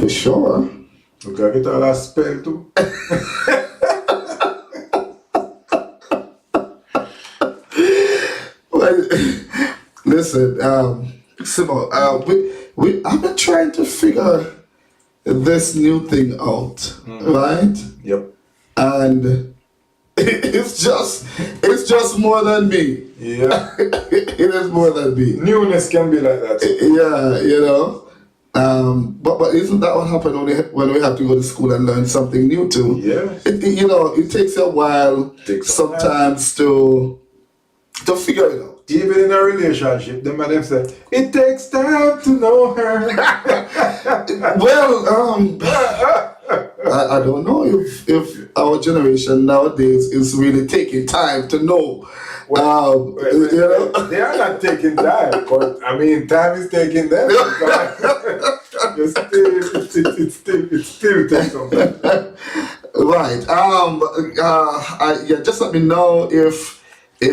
For sure. You can get all that spell too. Well, listen, Simon, I've been trying to figure this new thing out, right? Yep. And it's just more than me. Yeah. It is more than me. Newness can be like that. Yeah, you know. But isn't that what happened when we have to go to school and learn something new too? Yeah. It takes a while Takes some sometimes to figure it out. Even in a relationship, them and them say, it takes time to know her. Well, I don't know if our generation nowadays is really taking time to know. You know? They are not taking time, but I mean, time is taking them. It still takes some time. Right. Just let me know if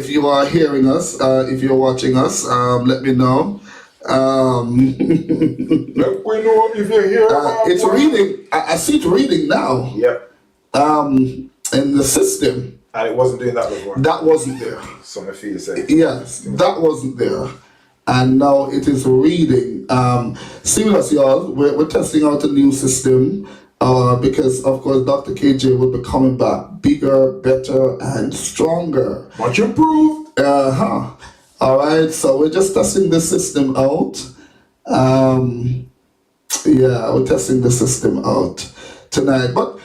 you are hearing us, if you're watching us. Let me know. Let me know if you're here. It's reading. I see it reading now. Yep. In the system. And it wasn't doing that before. That wasn't there. So my feel say. Yes, that wasn't there. And now it is reading. See with us, y'all. We're testing out a new system because, of course, Dr. KJ will be coming back bigger, better, and stronger. Much improved. All right, so we're just testing the system out. We're testing the system out tonight. But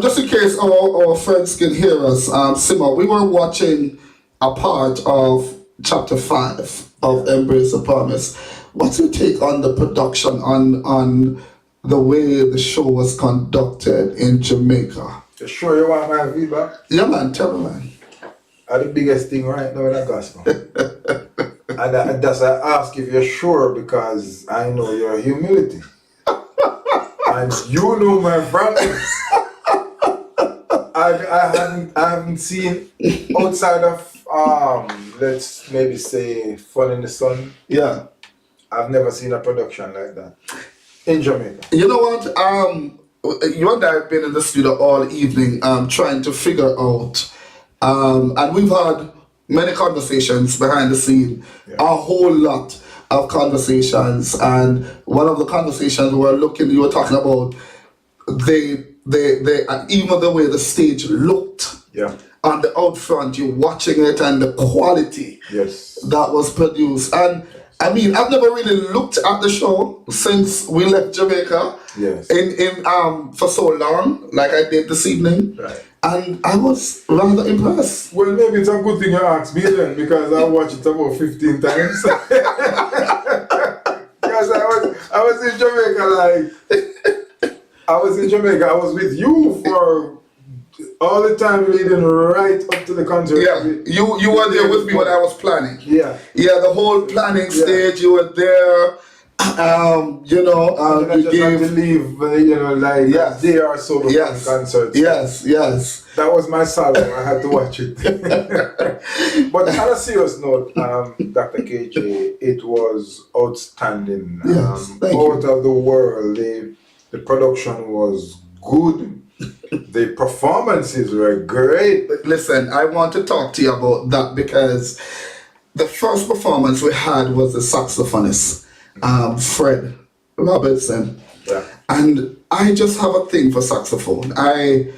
just in case our friends can hear us, Sima, we were watching a part of chapter 5 of Embrace the Promise. What's your take on the production, on the way the show was conducted in Jamaica? You sure you want my feedback? Yeah, man, tell me, man. The biggest thing right now in the gospel. And that's I ask if you're sure because I know your humility. And you know my brothers. I haven't seen outside of let's maybe say Fun in the Sun. Yeah. I've never seen a production like that in Jamaica. You know what? You and I have been in the studio all evening trying to figure out, and we've had many conversations behind the scene, a whole lot of conversations, and one of the conversations you were talking about, they even the way the stage looked. Yeah. On the out front, you're watching it and the quality that was produced. And I mean, I've never really looked at the show since we left Jamaica. Yes. In for so long, like I did this evening. Right. And I was rather impressed. Well, maybe it's a good thing you asked me then, because I watched it about 15 times. Because I was in Jamaica, I was with you for all the time leading right up to the concert. Yeah, you were there with me when I was planning. Yeah. Yeah, the whole planning stage, you were there. I just had to leave, a day or so before the concert. Yes. That was my salary. I had to watch it. But on a serious note, Dr. KJ, it was outstanding. Out of the world. The production was good. The performances were great. Listen, I want to talk to you about that because the first performance we had was the saxophonist, Fred Robertson. Yeah. And I just have a thing for saxophone. I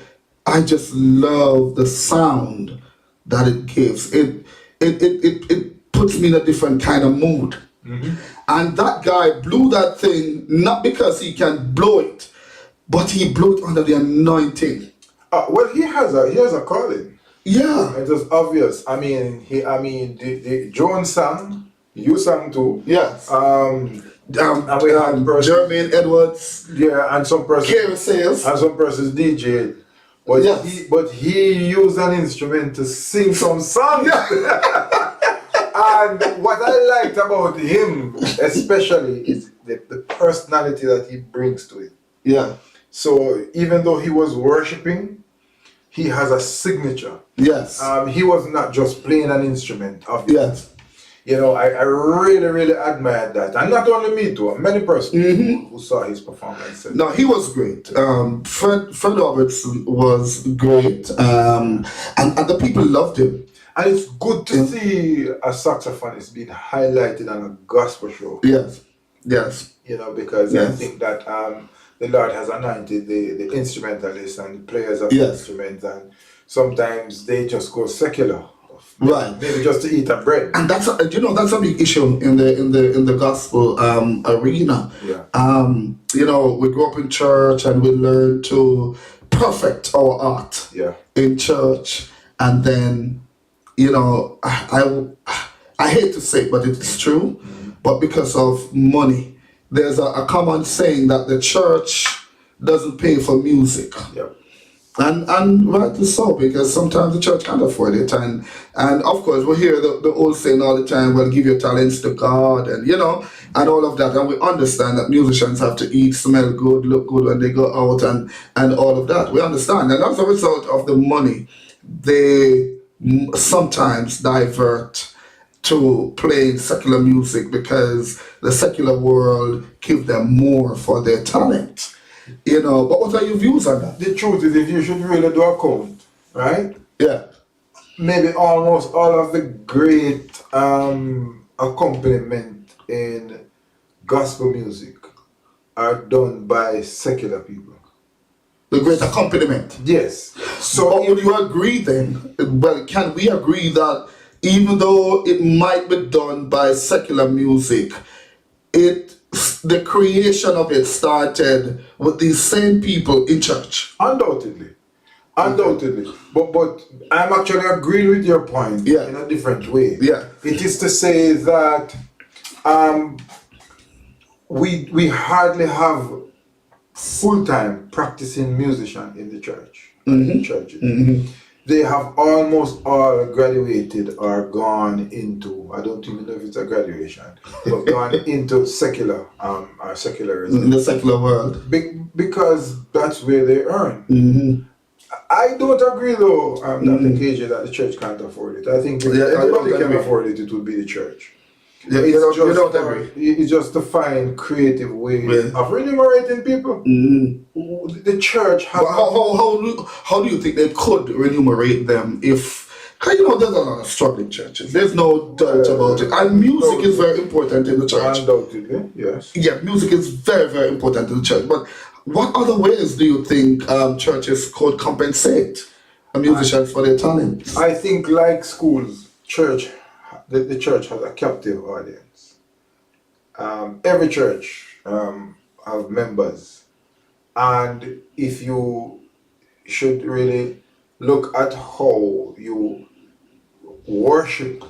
just love the sound that it gives. It puts me in a different kind of mood. Mm-hmm. And that guy blew that thing not because he can blow it, but he blew it under the anointing. Well, he has a calling. Yeah, it's just obvious. I mean, the Joan sang, you sang too. Yes. And we had Jermaine Edwards. Yeah, and some person. Kerry Sayers. And some persons DJ. But he used an instrument to sing some songs. And what I liked about him, especially, is the personality that he brings to it. Yeah. So even though he was worshiping, he has a signature. Yes. He was not just playing an instrument. Yes. You know, I really, really admired that. And not only me too, many persons who saw his performance. No, he was great. Fred Robertson was great. And the people loved him. And it's good to see a saxophonist being highlighted on a gospel show. Yes, yes. You know, because I think that the Lord has anointed the instrumentalists and the players of the instruments, and sometimes they just go secular. Right. Maybe just to eat a bread. And that's a big issue in the gospel arena. Yeah. You know, we grew up in church and we learned to perfect our art in church, and then, you know, I hate to say it, but it's true. But because of money, there's a common saying that the church doesn't pay for music. Yep. And rightly so, because sometimes the church can't afford it, and of course we hear the old saying all the time, well, give your talents to God, and you know, and all of that, and we understand that musicians have to eat, smell good, look good when they go out, and all of that, we understand, and as a result of the money, they sometimes divert to playing secular music because the secular world give them more for their talent. You know, but what are your views on that? The truth is, if you should really do a count, right? Yeah. Maybe almost all of the great accompaniment in gospel music are done by secular people. The great accompaniment. Yes. So but would you agree then? Well, can we agree that even though it might be done by secular music, the creation of it started with these same people in church? Undoubtedly. But I'm actually agreeing with your point in a different way. Yeah. It is to say that we hardly have full-time practicing musician in the church. In churches. They have almost all graduated or gone into, I don't even know if it's a graduation, but gone into secular or secularism. In the secular world. Because that's where they earn. I don't agree though, Dr. KJ, that the church can't afford it. I think if anybody can afford it, it would be the church. Yeah, you don't agree. It's just to find creative ways of remunerating people. The church has. How do you think they could remunerate them if? Because you know there's a lot of struggling churches. There's no doubt about it. And music is very important in the church. Undoubtedly, yes. Yeah, music is very, very important in the church. But what other ways do you think churches could compensate musicians for their talents? I think, like schools, the church has a captive audience. Every church have members, and if you should really look at how you worship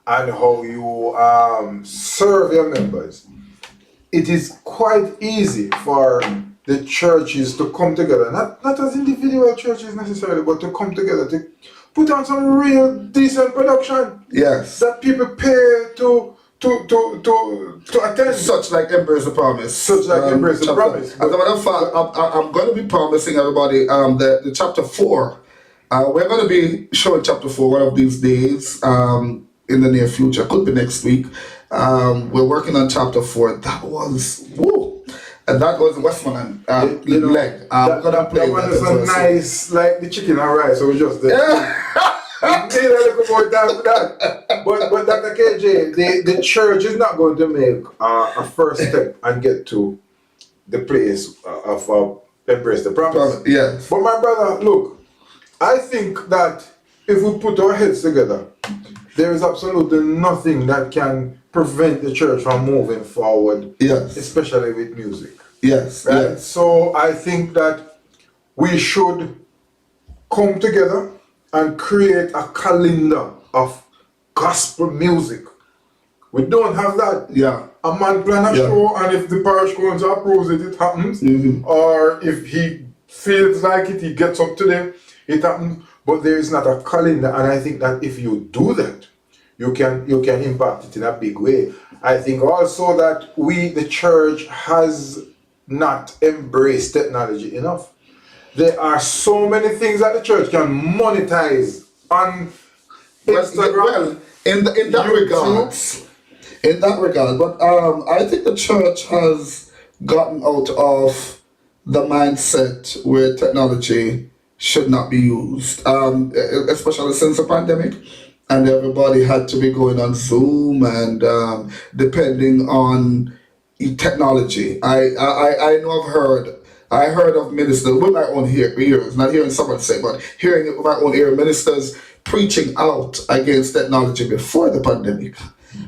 and how you serve your members, it is quite easy for the churches to come together, not as individual churches necessarily, but to come together to put on some real decent production. Yes. That people pay to attend. Such like Embrace the Promise. Embrace the Promise. As a matter of fact, I'm going to be promising everybody the chapter 4. We're going to be showing chapter 4 one of these days in the near future. Could be next week. We're working on chapter 4. That was and that was Westmoreland leg. That one is so nice, like the chicken and rice. So we just there. Need a little more time for that. But Dr. KJ, the church is not going to make a first step and get to the place of Embrace the Promise. Yes. But my brother, look, I think that if we put our heads together, there is absolutely nothing that can prevent the church from moving forward. Yes. Especially with music. Yes. Right? Yes. So I think that we should come together and create a calendar of gospel music. We don't have that. Yeah. A man plan a show, and if the parish council approves it, it happens. Or if he feels like it, he gets up to them, it happens. But there is not a calendar, and I think that if you do that, you can impact it in a big way. I think also that the church, has not embraced technology enough. There are so many things that the church can monetize on Instagram. Well, in that regards, in that regard. But I think the church has gotten out of the mindset where technology should not be used, especially since the pandemic. And everybody had to be going on Zoom and depending on technology. I know I heard of ministers with my own ears, not hearing someone say, but hearing it with my own ear, ministers preaching out against technology before the pandemic.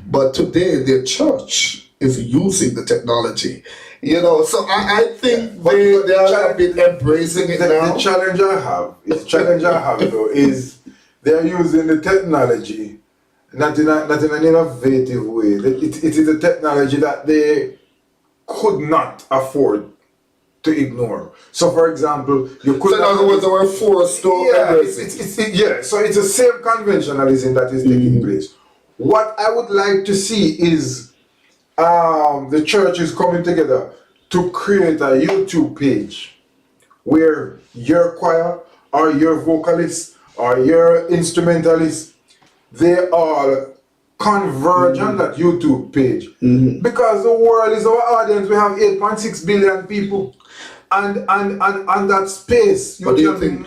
But today, their church is using the technology. You know, so I think they have been embracing it now. The challenge I have though is they're using the technology not in an innovative way. It is a technology that they could not afford to ignore. So, for example, you could. So in other words, they were forced to embrace it. So it's the same conventionalism that is taking place. What I would like to see is the churches coming together to create a YouTube page where your choir or your vocalist or your instrumentalist, they all converge on that YouTube page. Because the world is our audience. We have 8.6 billion people. And that space, you can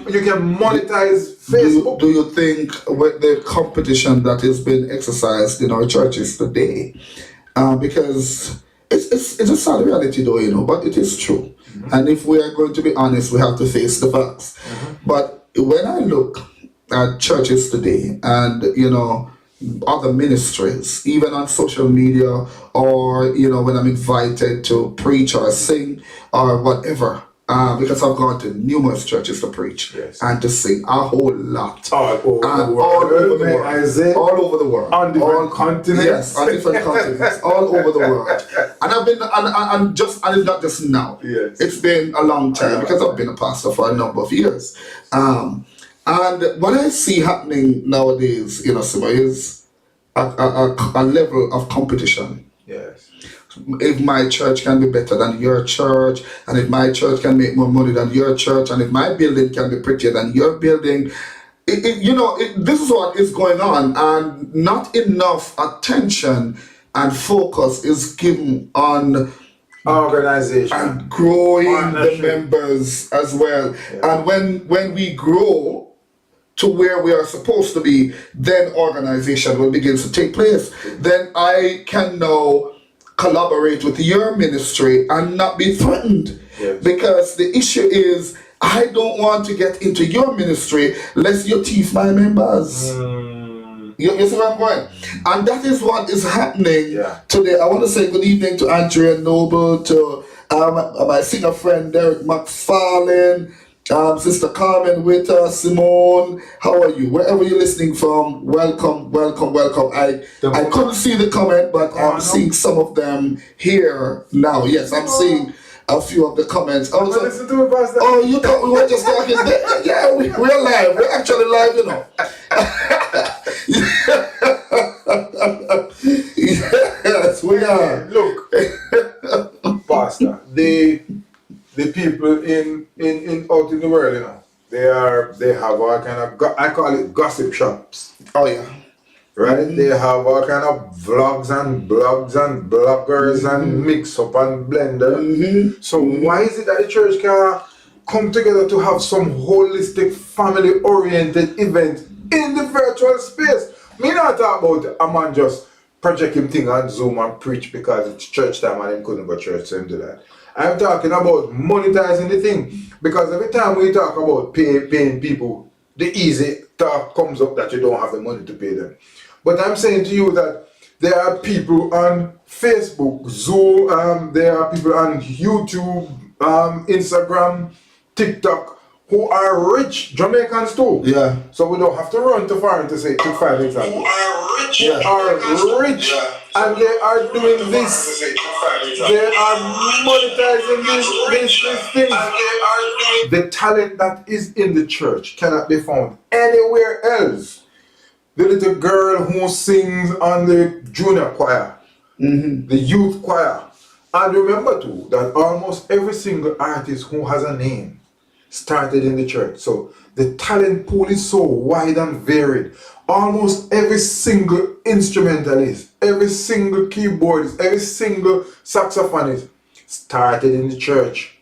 monetize Facebook. Do you think with the competition that is being exercised in our churches today, because it's a sad reality though, you know, but it is true. And if we are going to be honest, we have to face the facts. But when I look at churches today and, you know, other ministries, even on social media, or you know, when I'm invited to preach or sing or whatever, because I've gone to numerous churches to preach and to sing a whole lot, all over the world, on different continents. Yes, on different continents, all over the world. And I've been, and it's not just now. Yes. It's been a long time because I've been a pastor for a number of years. And what I see happening nowadays, you know, Sima, is a level of competition. Yes. If my church can be better than your church, and if my church can make more money than your church, and if my building can be prettier than your building, this is what is going on, and not enough attention and focus is given on organization and growing the members as well. Yeah. And when we grow to where we are supposed to be, then organization will begin to take place. Then I can now collaborate with your ministry and not be threatened. Yes. Because the issue is, I don't want to get into your ministry lest you thief my members. You see where I'm going? And that is what is happening today. I want to say good evening to Andrea Noble, to my singer friend Derek McFarlane, Sister Carmen Witter, Simone, how are you? Wherever you're listening from, welcome. I couldn't see the comment, but I'm seeing some of them here now. Yes, I'm seeing a few of the comments. Listen to it, Pastor. Oh, you thought we were just talking there? Yeah, we're live. We're actually live, you know. Yes, we are. Look, Pastor, the people in out in the world, you know, they have all kind of I call it gossip shops. Oh yeah. Right? They have all kind of vlogs and blogs and bloggers and mix up and blender. So why is it that the church can come together to have some holistic, family oriented event in the virtual space? Me not talk about a man just project him thing on Zoom and preach because it's church time and him couldn't go to church, so him do that. I'm talking about monetizing the thing, because every time we talk about paying people, the easy talk comes up that you don't have the money to pay them. But I'm saying to you that there are people on Facebook, Zoom, there are people on YouTube, Instagram, TikTok, who are rich Jamaicans too. Yeah. So we don't have to run too far to find examples. Who are rich. They are rich, and they are doing this. They are monetizing these things. The talent that is in the church cannot be found anywhere else. The little girl who sings on the junior choir, the youth choir. And remember too, that almost every single artist who has a name started in the church. So the talent pool is so wide and varied. Almost every single instrumentalist, every single keyboardist, every single saxophonist started in the church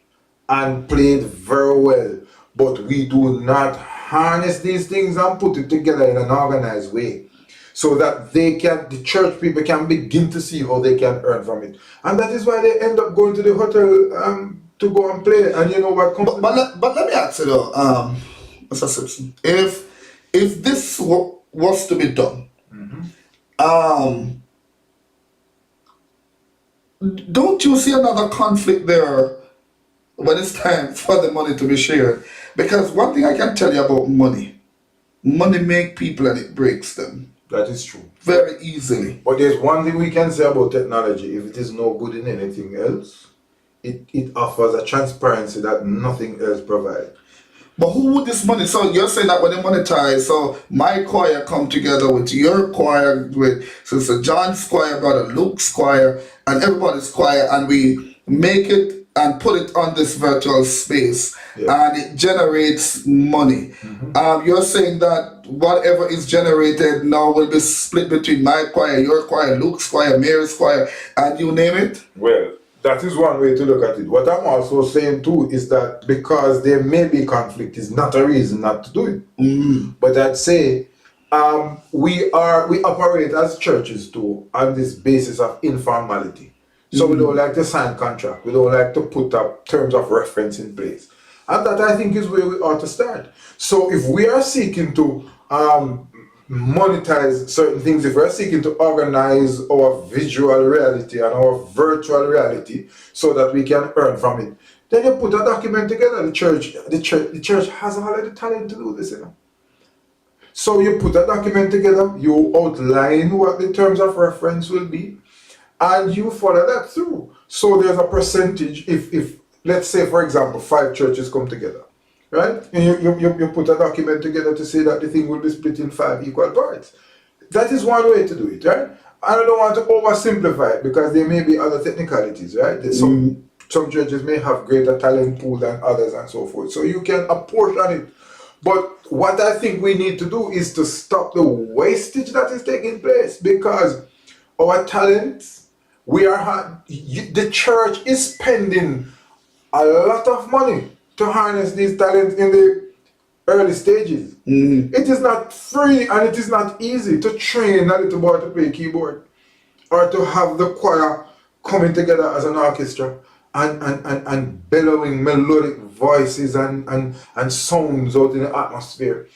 and played very well. But we do not harness these things and put it together in an organized way, so that the church people can begin to see how they can earn from it. And that is why they end up going to the hotel to go and play. And you know what comes but let me ask you though, Mr. Simpson, if this was to be done, don't you see another conflict there when it's time for the money to be shared? Because one thing I can tell you about money make people and it breaks them. That is true. Very easily. But there's one thing we can say about technology. If it is no good in anything else, it offers a transparency that nothing else provides. But who would this money? So you're saying that when they monetize, so my choir come together with your choir, with Sister John's choir, Brother Luke's choir, and everybody's choir, and we make it and put it on this virtual space, and it generates money. You're saying that whatever is generated now will be split between my choir, your choir, Luke's choir, Mary's choir, and you name it? Well, that is one way to look at it. What I'm also saying too is that because there may be conflict is not a reason not to do it. But I'd say we operate as churches too on this basis of informality. So we don't like to sign contract. We don't like to put up terms of reference in place. And that, I think, is where we ought to start. So if we are seeking to monetize certain things, if we're seeking to organize our visual reality and our virtual reality so that we can earn from it, then you put a document together. The church has all of the talent to do this, you know. So you put a document together, you outline what the terms of reference will be, and you follow that through. So there's a percentage, if let's say, for example, 5 churches come together, right? And you put a document together to say that the thing will be split in 5 equal parts. That is one way to do it, right? I don't want to oversimplify it because there may be other technicalities, right? Some churches may have greater talent pool than others and so forth. So you can apportion it. But what I think we need to do is to stop the wastage that is taking place, because our talents, the church is spending a lot of money to harness these talents in the early stages. It is not free and it is not easy to train a little boy to play keyboard or to have the choir coming together as an orchestra and bellowing melodic voices and sounds out in the atmosphere.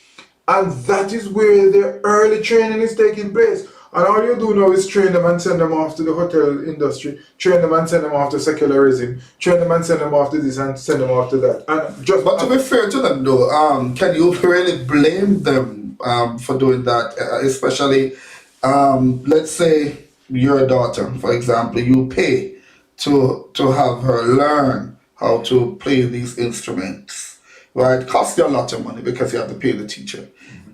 And that is where the early training is taking place. And all you do now is train them and send them off to the hotel industry, train them and send them off to secularism, train them and send them off to this and send them off to that. But to be fair to them though, can you really blame them for doing that? Especially, let's say your daughter, for example, you pay to have her learn how to play these instruments, right? It costs you a lot of money because you have to pay the teacher.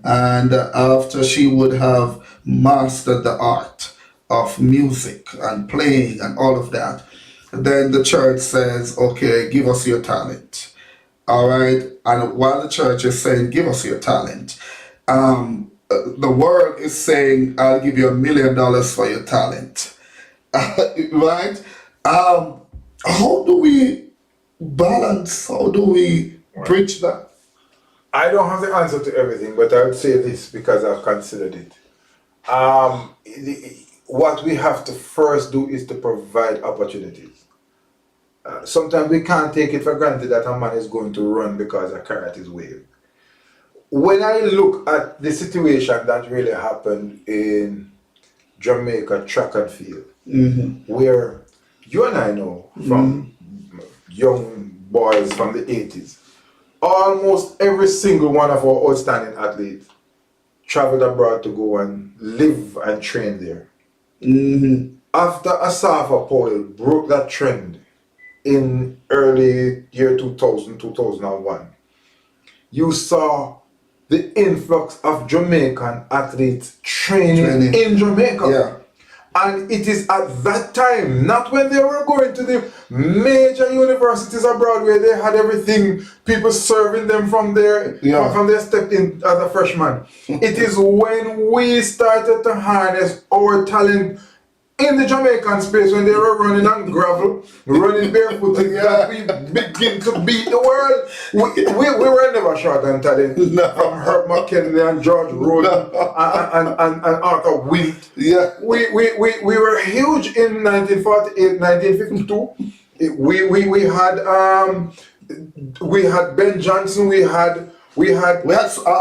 And after she would have mastered the art of music and playing and all of that, then the church says, okay, give us your talent. All right. And while the church is saying, give us your talent, the world is saying, I'll give you $1 million for your talent. Right? How do we balance? How do we bridge that? I don't have the answer to everything, but I would say this because I've considered it. What we have to first do is to provide opportunities. Sometimes we can't take it for granted that a man is going to run because a carrot is waved. When I look at the situation that really happened in Jamaica track and field, where you and I know from young boys from the 80s, almost every single one of our outstanding athletes traveled abroad to go and live and train there. After Asafa Powell broke that trend in early year 2000, 2001, you saw the influx of Jamaican athletes training in Jamaica. And it is at that time, not when they were going to the major universities abroad where they had everything, people serving them from their from their step in as a freshman. It is when we started to harness our talent in the Jamaican space when they were running on gravel, running barefoot, that we begin to beat the world. We were never short on talent. From Herb McKinley and George Roden and Arthur Wint. Yeah. We were huge in 1948, 1952. We had Ben Johnson, we had a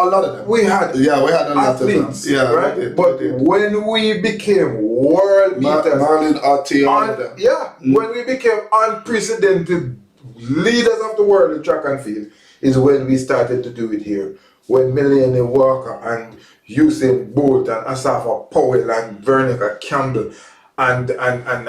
lot of them. We had a lot athletes, of them. Yeah, right? When we became world beaters, Marlon Otti, all of them. when we became unprecedented leaders of the world in track and field, is when we started to do it here. When Melanie Walker and Usain Bolt and Asafa Powell and Veronica Campbell and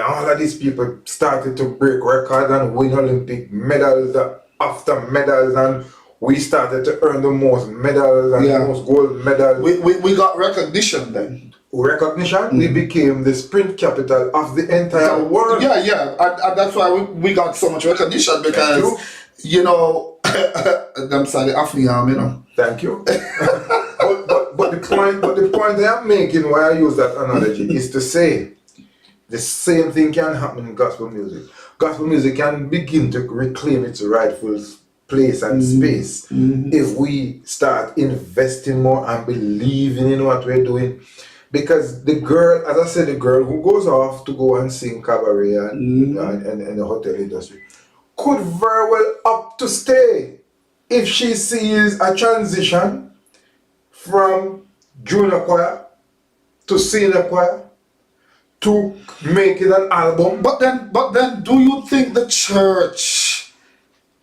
all of these people started to break records and win Olympic medals after medals, and we started to earn the most medals and the most gold medals. We got recognition then. We became the sprint capital of the entire world. And that's why we got so much recognition, because, I'm sorry, off me arm, Thank you. but the point I am making, why I use that analogy, is to say the same thing can happen in gospel music. Gospel music can begin to reclaim its rightful place and space if we start investing more and believing in what we're doing. Because the girl, as I said, the girl who goes off to go and sing cabaret and the hotel industry could very well opt to stay if she sees a transition from junior choir to senior choir to making an album. But then, do you think the church,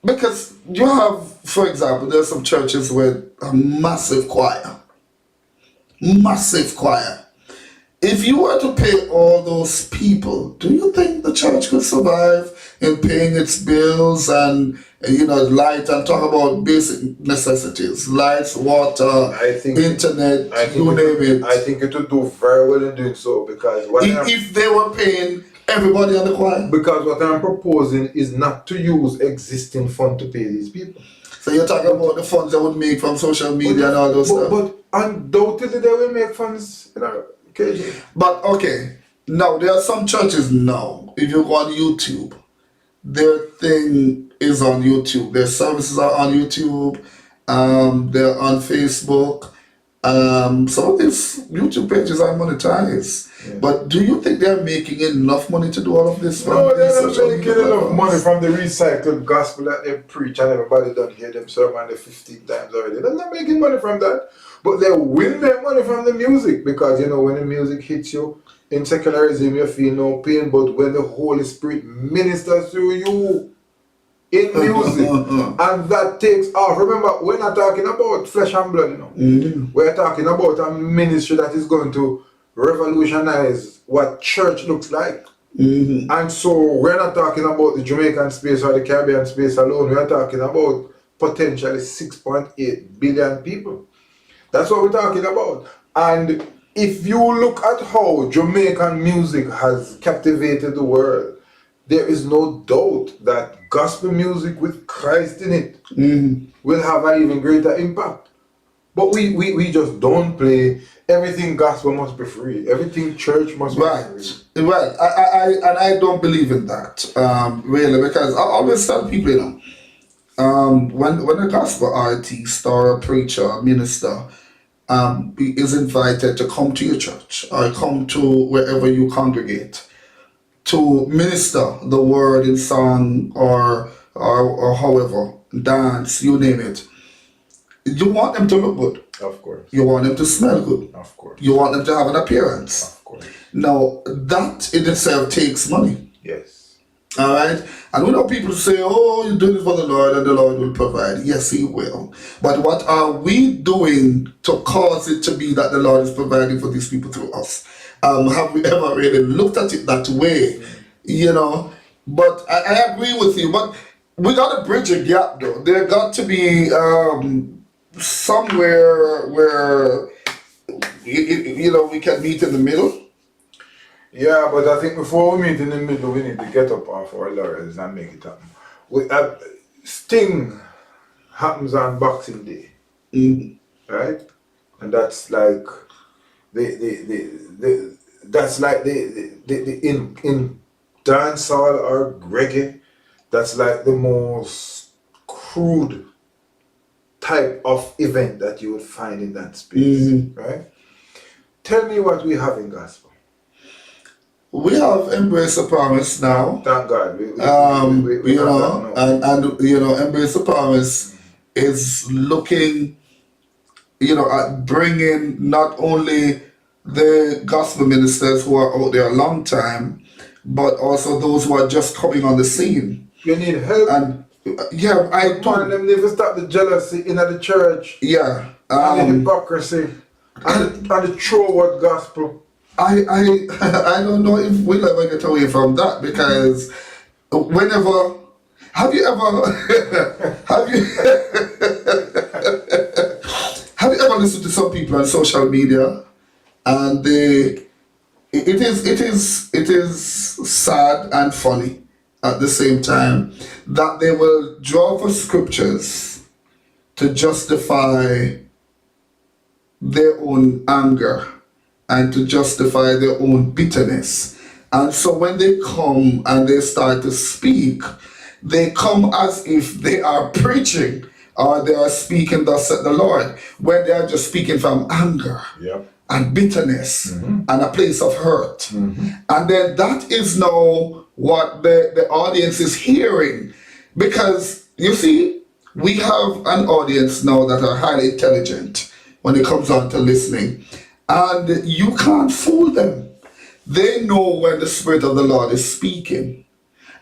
because you have, for example, there are some churches with a massive choir. If you were to pay all those people, do you think the church could survive in paying its bills and, light, and talk about basic necessities, lights, water, internet, you name it? I think it would do very well in doing so, because if they were paying everybody on the choir. Because what I'm proposing is not to use existing funds to pay these people. So you're talking about the funds they would make from social media and all those stuff. But undoubtedly they will make funds, occasionally. But okay, now there are some churches now, if you go on YouTube, their thing is on YouTube. Their services are on YouTube. They're on Facebook. Some of these YouTube pages are monetized. Yeah. But do you think they're making enough money to do all of this? No, they're not making enough money from the recycled gospel that they preach, and everybody done hear them sermon the 15 times already. They're not making money from that. But they will make money from the music, because when the music hits you, in secularism you feel no pain, but when the Holy Spirit ministers through you in music, and that takes off. Remember, we're not talking about flesh and blood, We're talking about a ministry that is going to revolutionize what church looks like. And so we're not talking about the Jamaican space or the Caribbean space alone. We're talking about potentially 6.8 billion people. That's what we're talking about. And if you look at how Jamaican music has captivated the world, there is no doubt that gospel music with Christ in it will have an even greater impact. But we just don't play everything gospel must be free. Everything church must be free. Right. I don't believe in that, really, because I always tell people, when a gospel artist or a preacher, a minister, is invited to come to your church or come to wherever you congregate to minister the word in song or however, dance, you name it, you want them to look good. Of course. You want them to smell good. Of course. You want them to have an appearance. Of course. Now, that in itself takes money. Yes. All right? And we know people say, oh, you're doing it for the Lord and the Lord will provide. Yes, He will. But what are we doing to cause it to be that the Lord is providing for these people through us? Have we ever really looked at it that way? But I agree with you. But we got to bridge a gap, though. There got to be somewhere where, we can meet in the middle. Yeah, but I think before we meet in the middle, we need to get up off our laurels and make it happen. Sting happens on Boxing Day, right? And that's like in dancehall or reggae, that's like the most crude type of event that you would find in that space, right? Tell me what we have in gospel. We have Embrace the Promise now. Thank God. We you know, and you know, Embrace the Promise is looking, you know, at bringing not only the gospel ministers who are out there a long time, but also those who are just coming on the scene. You need help. And yeah, I do. Man, them never stop the jealousy in the church. Yeah. And the hypocrisy. And the true word gospel. I don't know if we'll ever get away from that, because whenever have you ever listened to some people on social media, and it is sad and funny at the same time that they will draw for scriptures to justify their own anger and to justify their own bitterness. And so when they come and they start to speak, they come as if they are preaching or they are speaking thus said the Lord, when they are just speaking from anger and bitterness and a place of hurt. And then that is now what the audience is hearing. Because you see, we have an audience now that are highly intelligent when it comes on to listening. And you can't fool them. They know when the Spirit of the Lord is speaking.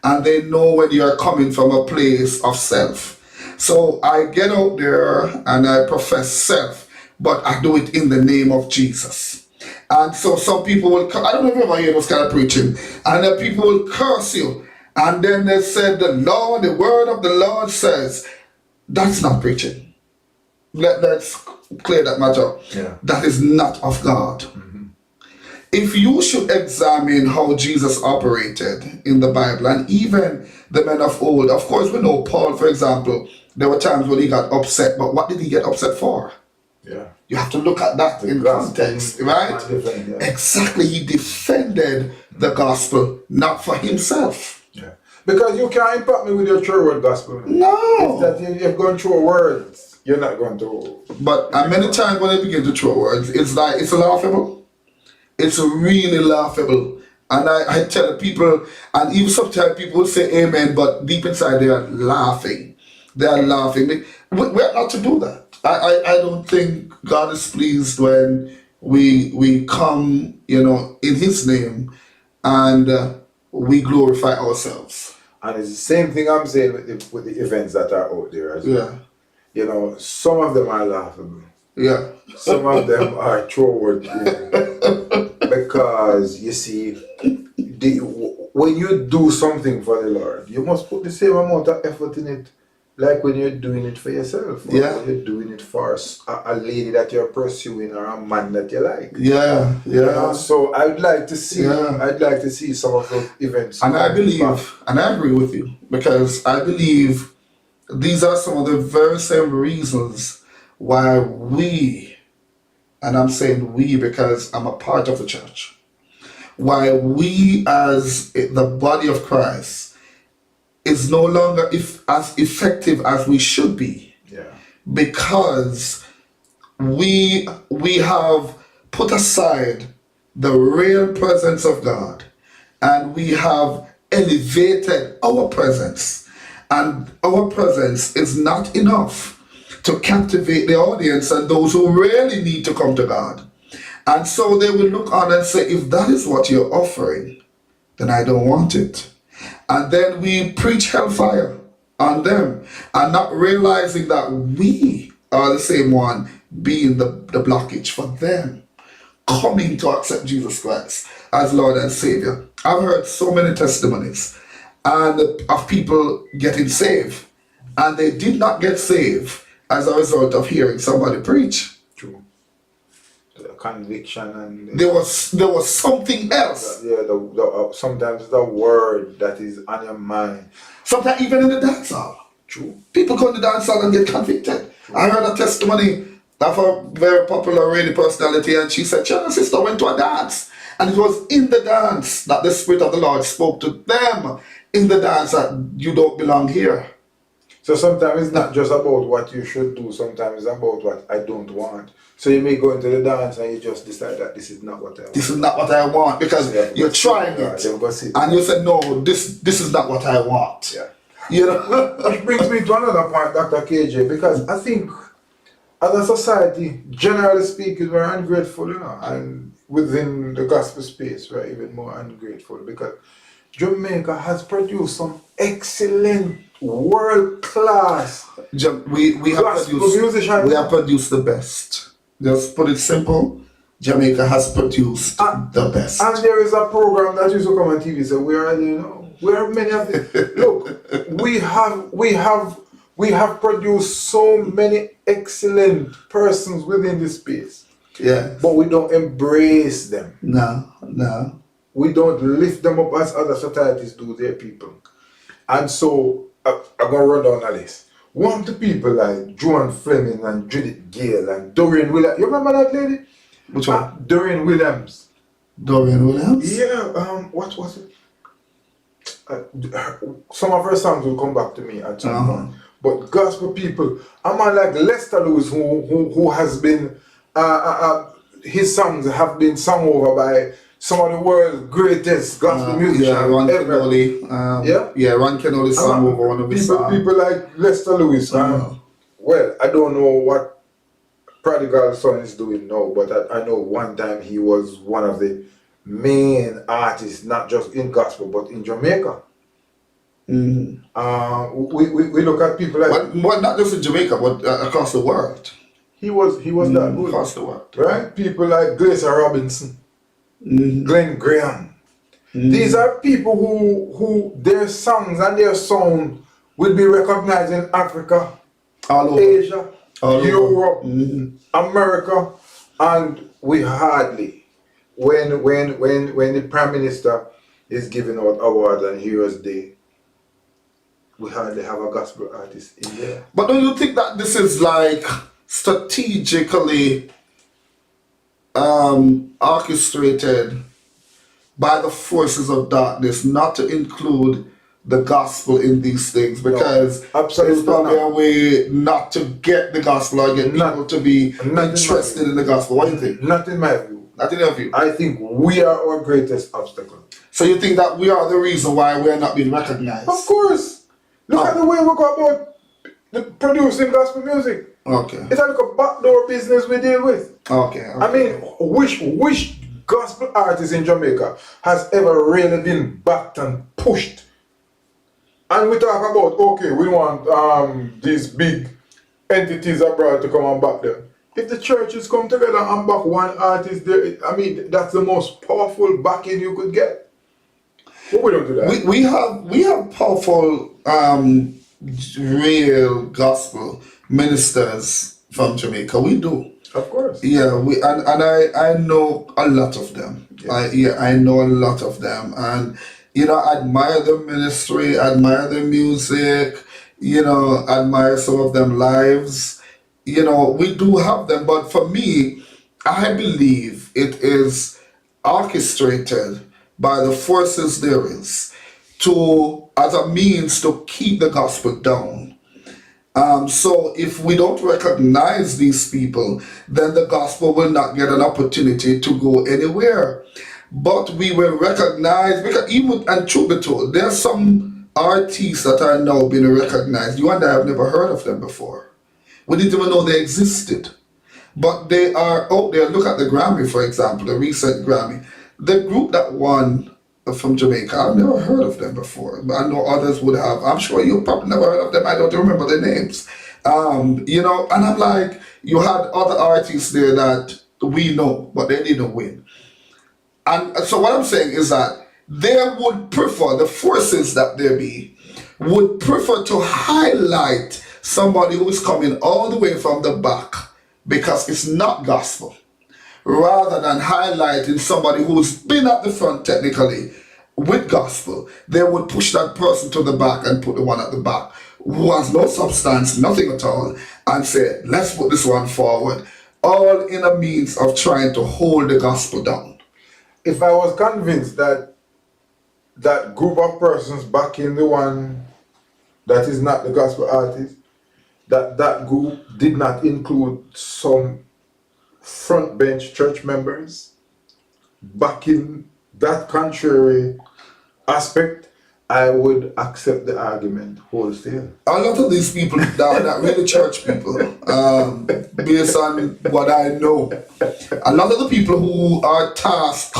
And they know when you are coming from a place of self. So I get out there and I profess self, but I do it in the name of Jesus. And so some people will, I don't know if you ever hear those kind of preaching, and then people will curse you. And then they said, the word of the Lord says, that's not preaching. Let's clear that matter. That is not of God. If you should examine how Jesus operated in the Bible, and even the men of old, of course we know Paul, for example, there were times when he got upset, but what did he get upset for? You have to look at that in context, right? Exactly, he defended the gospel, not for himself. Because you can't impact me with your true word gospel. No. It's that you've gone through words, you're not going to. But many times when they begin to throw words, it's like, it's laughable. It's really laughable. And I tell people, and even sometimes people will say amen, but deep inside they are laughing. They are laughing. We're not to do that. I don't think God is pleased when we come, you know, in His name and we glorify ourselves. And it's the same thing I'm saying with the events that are out there as well. You know, some of them are laughable. Some of them are throwaway. Because you see, when you do something for the Lord, you must put the same amount of effort in it, like when you're doing it for yourself, or when you're doing it for a lady that you're pursuing or a man that you like. You know? So I'd like to see some of those events. And I believe, and I agree with you, because I believe these are some of the very same reasons why we, and I'm saying we because I'm a part of the church, why we as the body of Christ is no longer as effective as we should be. Because we have put aside the real presence of God, and we have elevated our presence, and our presence is not enough to captivate the audience and those who really need to come to God. And so they will look on and say, if that is what you're offering, then I don't want it. And then we preach hellfire on them, and not realizing that we are the same one being the blockage for them coming to accept Jesus Christ as Lord and Savior. I've heard so many testimonies of people getting saved, and they did not get saved as a result of hearing somebody preach. True. conviction and there was something else. Sometimes the word that is on your mind. Sometimes even in the dance hall. True. People go to the dance hall and get convicted. I heard a testimony of a very popular radio personality, and she said, "Your sister went to a dance, and it was in the dance that the Spirit of the Lord spoke to them in the dance that you don't belong here." So sometimes it's not just about what you should do, sometimes it's about what I don't want. So you may go into the dance and you just decide that this is not what I want. This is not what I want, because you're trying it. And you said, "No, this is not what I want." Yeah. You know? Which brings me to another point, Dr. KJ, because I think as a society, generally speaking, we're ungrateful, you know, and within the gospel space, we're even more ungrateful because Jamaica has produced some excellent, world-class We musicians. We have produced the best. Just put it simple, Jamaica has produced the best. And there is a program that used to come on TV, so we have many of them. Look, we have produced so many excellent persons within this space. Yeah. But we don't embrace them. No. We don't lift them up as other societies do their people. And so, I'm going to run down the list. One of the people like Joan Fleming and Judith Gale and Dorian Williams. You remember that lady? Which one? Dorian Williams. Dorian Williams? Yeah, what was it? Some of her songs will come back to me at some point. But gospel people, a man like Lester Lewis, who has been, his songs have been sung over by some of the world's greatest gospel musicians. Yeah, Ron ever. Kenoly. Ron Kenoly sung over one of his songs. People like Lester Lewis. Well, I don't know what Prodigal Son is doing now, but I know one time he was one of the main artists, not just in gospel, but in Jamaica. Mm-hmm. We look at people like... Well, not just in Jamaica, but across the world. He was that good. Across the world. Right? People like Glacier Robinson. Glenn Graham. These are people who their songs and their sound will be recognized in Africa, Asia, Europe, America, and we hardly, when the Prime Minister is giving out awards and Heroes Day, we hardly have a gospel artist in there. But don't you think that this is like strategically orchestrated by the forces of darkness not to include the gospel in these things, because it's probably a way not to get the gospel or get people to be interested in the gospel? What do you think? Not in my view. Not in your view. I think we are our greatest obstacle. So you think that we are the reason why we are not being recognized? Of course. Look at the way we go about producing gospel music. Okay. It's like a backdoor business we deal with. Okay. I mean, which gospel artist in Jamaica has ever really been backed and pushed? And we talk about, okay, we want these big entities abroad to come and back them. If the churches come together and back one artist, I mean, that's the most powerful backing you could get. But we don't do that. We have powerful real gospel ministers from Jamaica. We do. Of course. Yeah, I know a lot of them. Yes. I know a lot of them, and I admire their ministry, admire their music, admire some of them lives. We do have them, but for me, I believe it is orchestrated by the forces there is as a means to keep the gospel down. So if we don't recognize these people, then the gospel will not get an opportunity to go anywhere. But we will recognize, because and truth be told, there are some artists that are now being recognized. You and I have never heard of them before. We didn't even know they existed. But they are out there. Look at the Grammy, for example, the recent Grammy. The group that won from Jamaica, I've never heard of them before. I know others would have. I'm sure you probably never heard of them. I don't remember their names. And I'm like, you had other artists there that we know, but they didn't win. And so what I'm saying is that they would prefer, the forces that there be, would prefer to highlight somebody who is coming all the way from the back because it's not gospel, rather than highlighting somebody who's been at the front technically with gospel, they would push that person to the back and put the one at the back who has no substance, nothing at all, and say, let's put this one forward. All in a means of trying to hold the gospel down. If I was convinced that that group of persons backing the one that is not the gospel artist, that group did not include some front bench church members backing that contrary aspect, I would accept the argument wholesale. A lot of these people are not really church people, based on what I know. A lot of the people who are tasked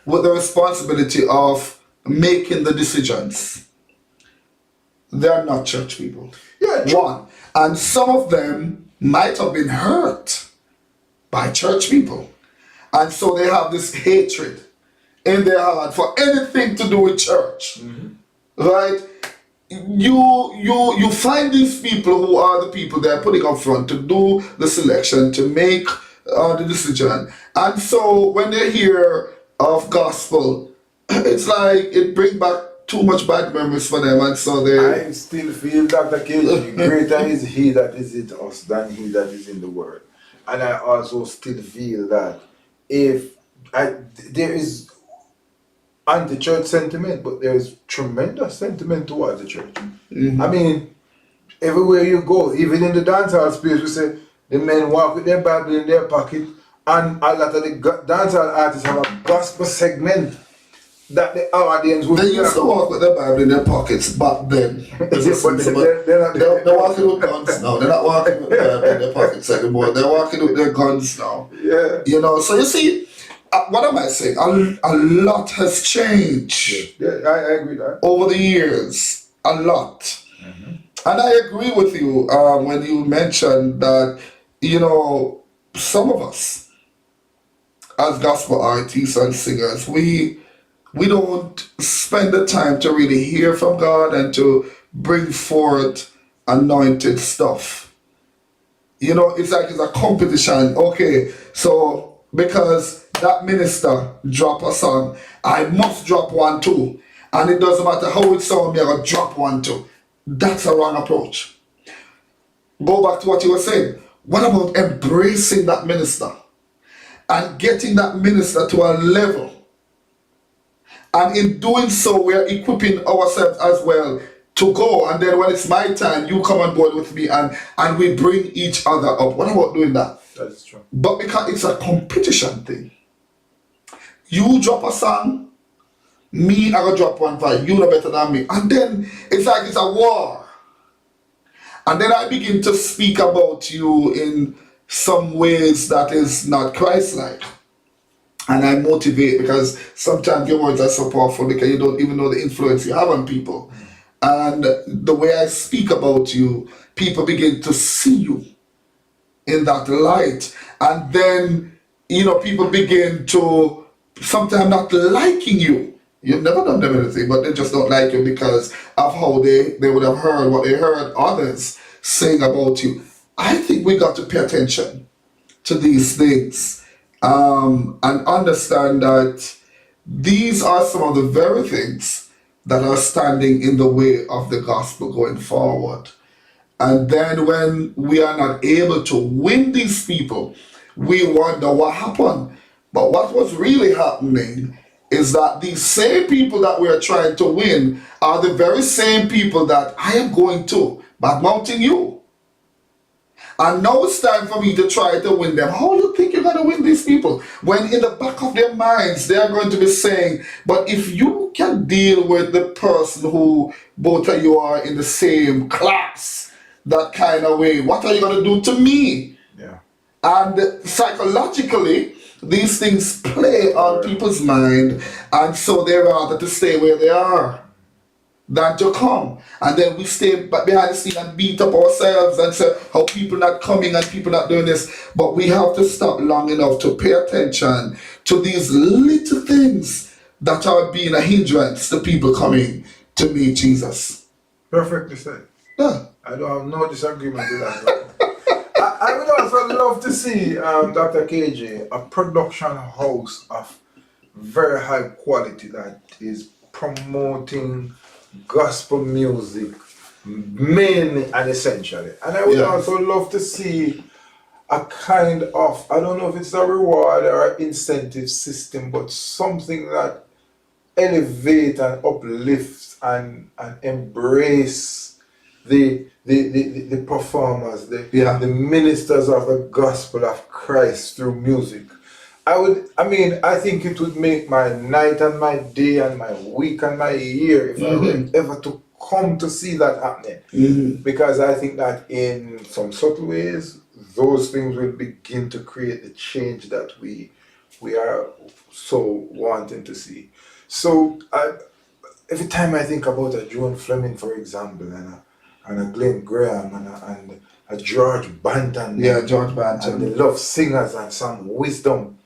with the responsibility of making the decisions, they're not church people. Yeah, true. One. And some of them might have been hurt by church people. And so they have this hatred in their heart for anything to do with church. Right? You find these people who are the people they're putting up front to do the selection, to make the decision. And so when they hear of gospel, it's like it brings back too much bad memories for them, and so they... I still feel, Dr. KG, greater is he that is in us than he that is in the world. And I also still feel that there is anti-church sentiment, but there is tremendous sentiment towards the church. I mean, everywhere you go, even in the dancehall space, we say the men walk with their Bible in their pocket, and a lot of the dancehall artists have a gospel segment that the audience would... They used to walk with their Bible in their pockets back then. They're walking with guns now. They're not walking with their Bible in their pockets anymore. They're walking with their guns now. Yeah. You know, so you see, what am I saying? A lot has changed. Yeah, I agree with that. Over the years. A lot. And I agree with you when you mentioned that, you know, some of us, as gospel artists and singers, we don't spend the time to really hear from God and to bring forth anointed stuff. You know, it's like it's a competition. Okay, so because that minister drop a song, I must drop one too. And it doesn't matter how it sounds, me, I gotta drop one too. That's a wrong approach. Go back to what you were saying. What about embracing that minister and getting that minister to a level? And in doing so, we are equipping ourselves as well to go. And then when it's my time, you come on board with me and we bring each other up. What about doing that? That's true. But because it's a competition thing. You drop a song, me, I go drop one for you, know better than me. And then it's like it's a war. And then I begin to speak about you in some ways that is not Christ-like. And I motivate because sometimes your words are so powerful because you don't even know the influence you have on people. And the way I speak about you, people begin to see you in that light. And then, you know, people begin to sometimes not liking you. You've never done them anything, but they just don't like you because of how they would have heard what they heard others saying about you. I think we got to pay attention to these things. And understand that these are some of the very things that are standing in the way of the gospel going forward. And then when we are not able to win these people, we wonder what happened. But what was really happening is that these same people that we are trying to win are the very same people that I am going to badmouthing you. And now it's time for me to try to win them. How do you think you're going to win these people? When in the back of their minds, they are going to be saying, but if you can deal with the person who both of you are in the same class, that kind of way, what are you going to do to me? Yeah. And psychologically, these things play on people's mind, and so they rather to stay where they are than to come. And then we stay behind the scene and beat up ourselves and say how people not coming and people not doing this. But we have to stop long enough to pay attention to these little things that are being a hindrance to people coming to meet Jesus. Perfectly said. Yeah. I don't have no disagreement with that. I would also love to see Dr. KJ, a production house of very high quality that is promoting gospel music mainly and essentially. And I would also love to see a kind of, I don't know if it's a reward or an incentive system, but something that elevate and uplift and embrace the performers, the ministers of the gospel of Christ through music. I think it would make my night and my day and my week and my year if I were ever to come to see that happening. Because I think that in some subtle ways, those things will begin to create the change that we are so wanting to see. So every time I think about a Joan Fleming, for example, and a Glenn Graham and a George Banton, George Banton, and the Love Singers and some Wisdom,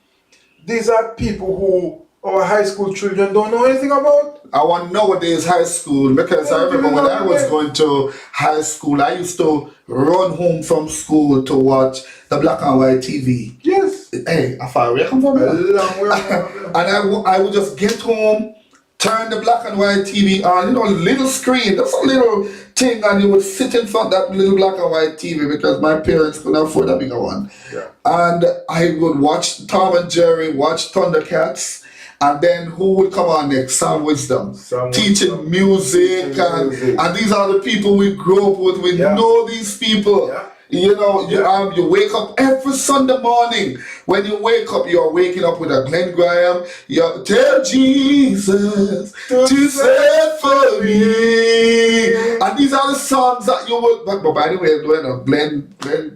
these are people who our high school children don't know anything about. Our nowadays high school, because I remember when I was going to high school, I used to run home from school to watch the black and white TV. Yes. Hey, how far away I come from? A long way from And I would just get home, turn the black and white TV on, little screen, just a little thing, and you would sit in front of that little black and white TV because my parents couldn't afford a bigger one. Yeah. And I would watch Tom and Jerry, watch Thundercats, and then who would come on next? Sam Wisdom. Teaching music, and these are the people we grew up with. We know these people. Yeah. You wake up every Sunday morning. When you wake up, you're waking up with a Glenn Graham. You tell Jesus to set for me. And these are the songs that you would. But by the way,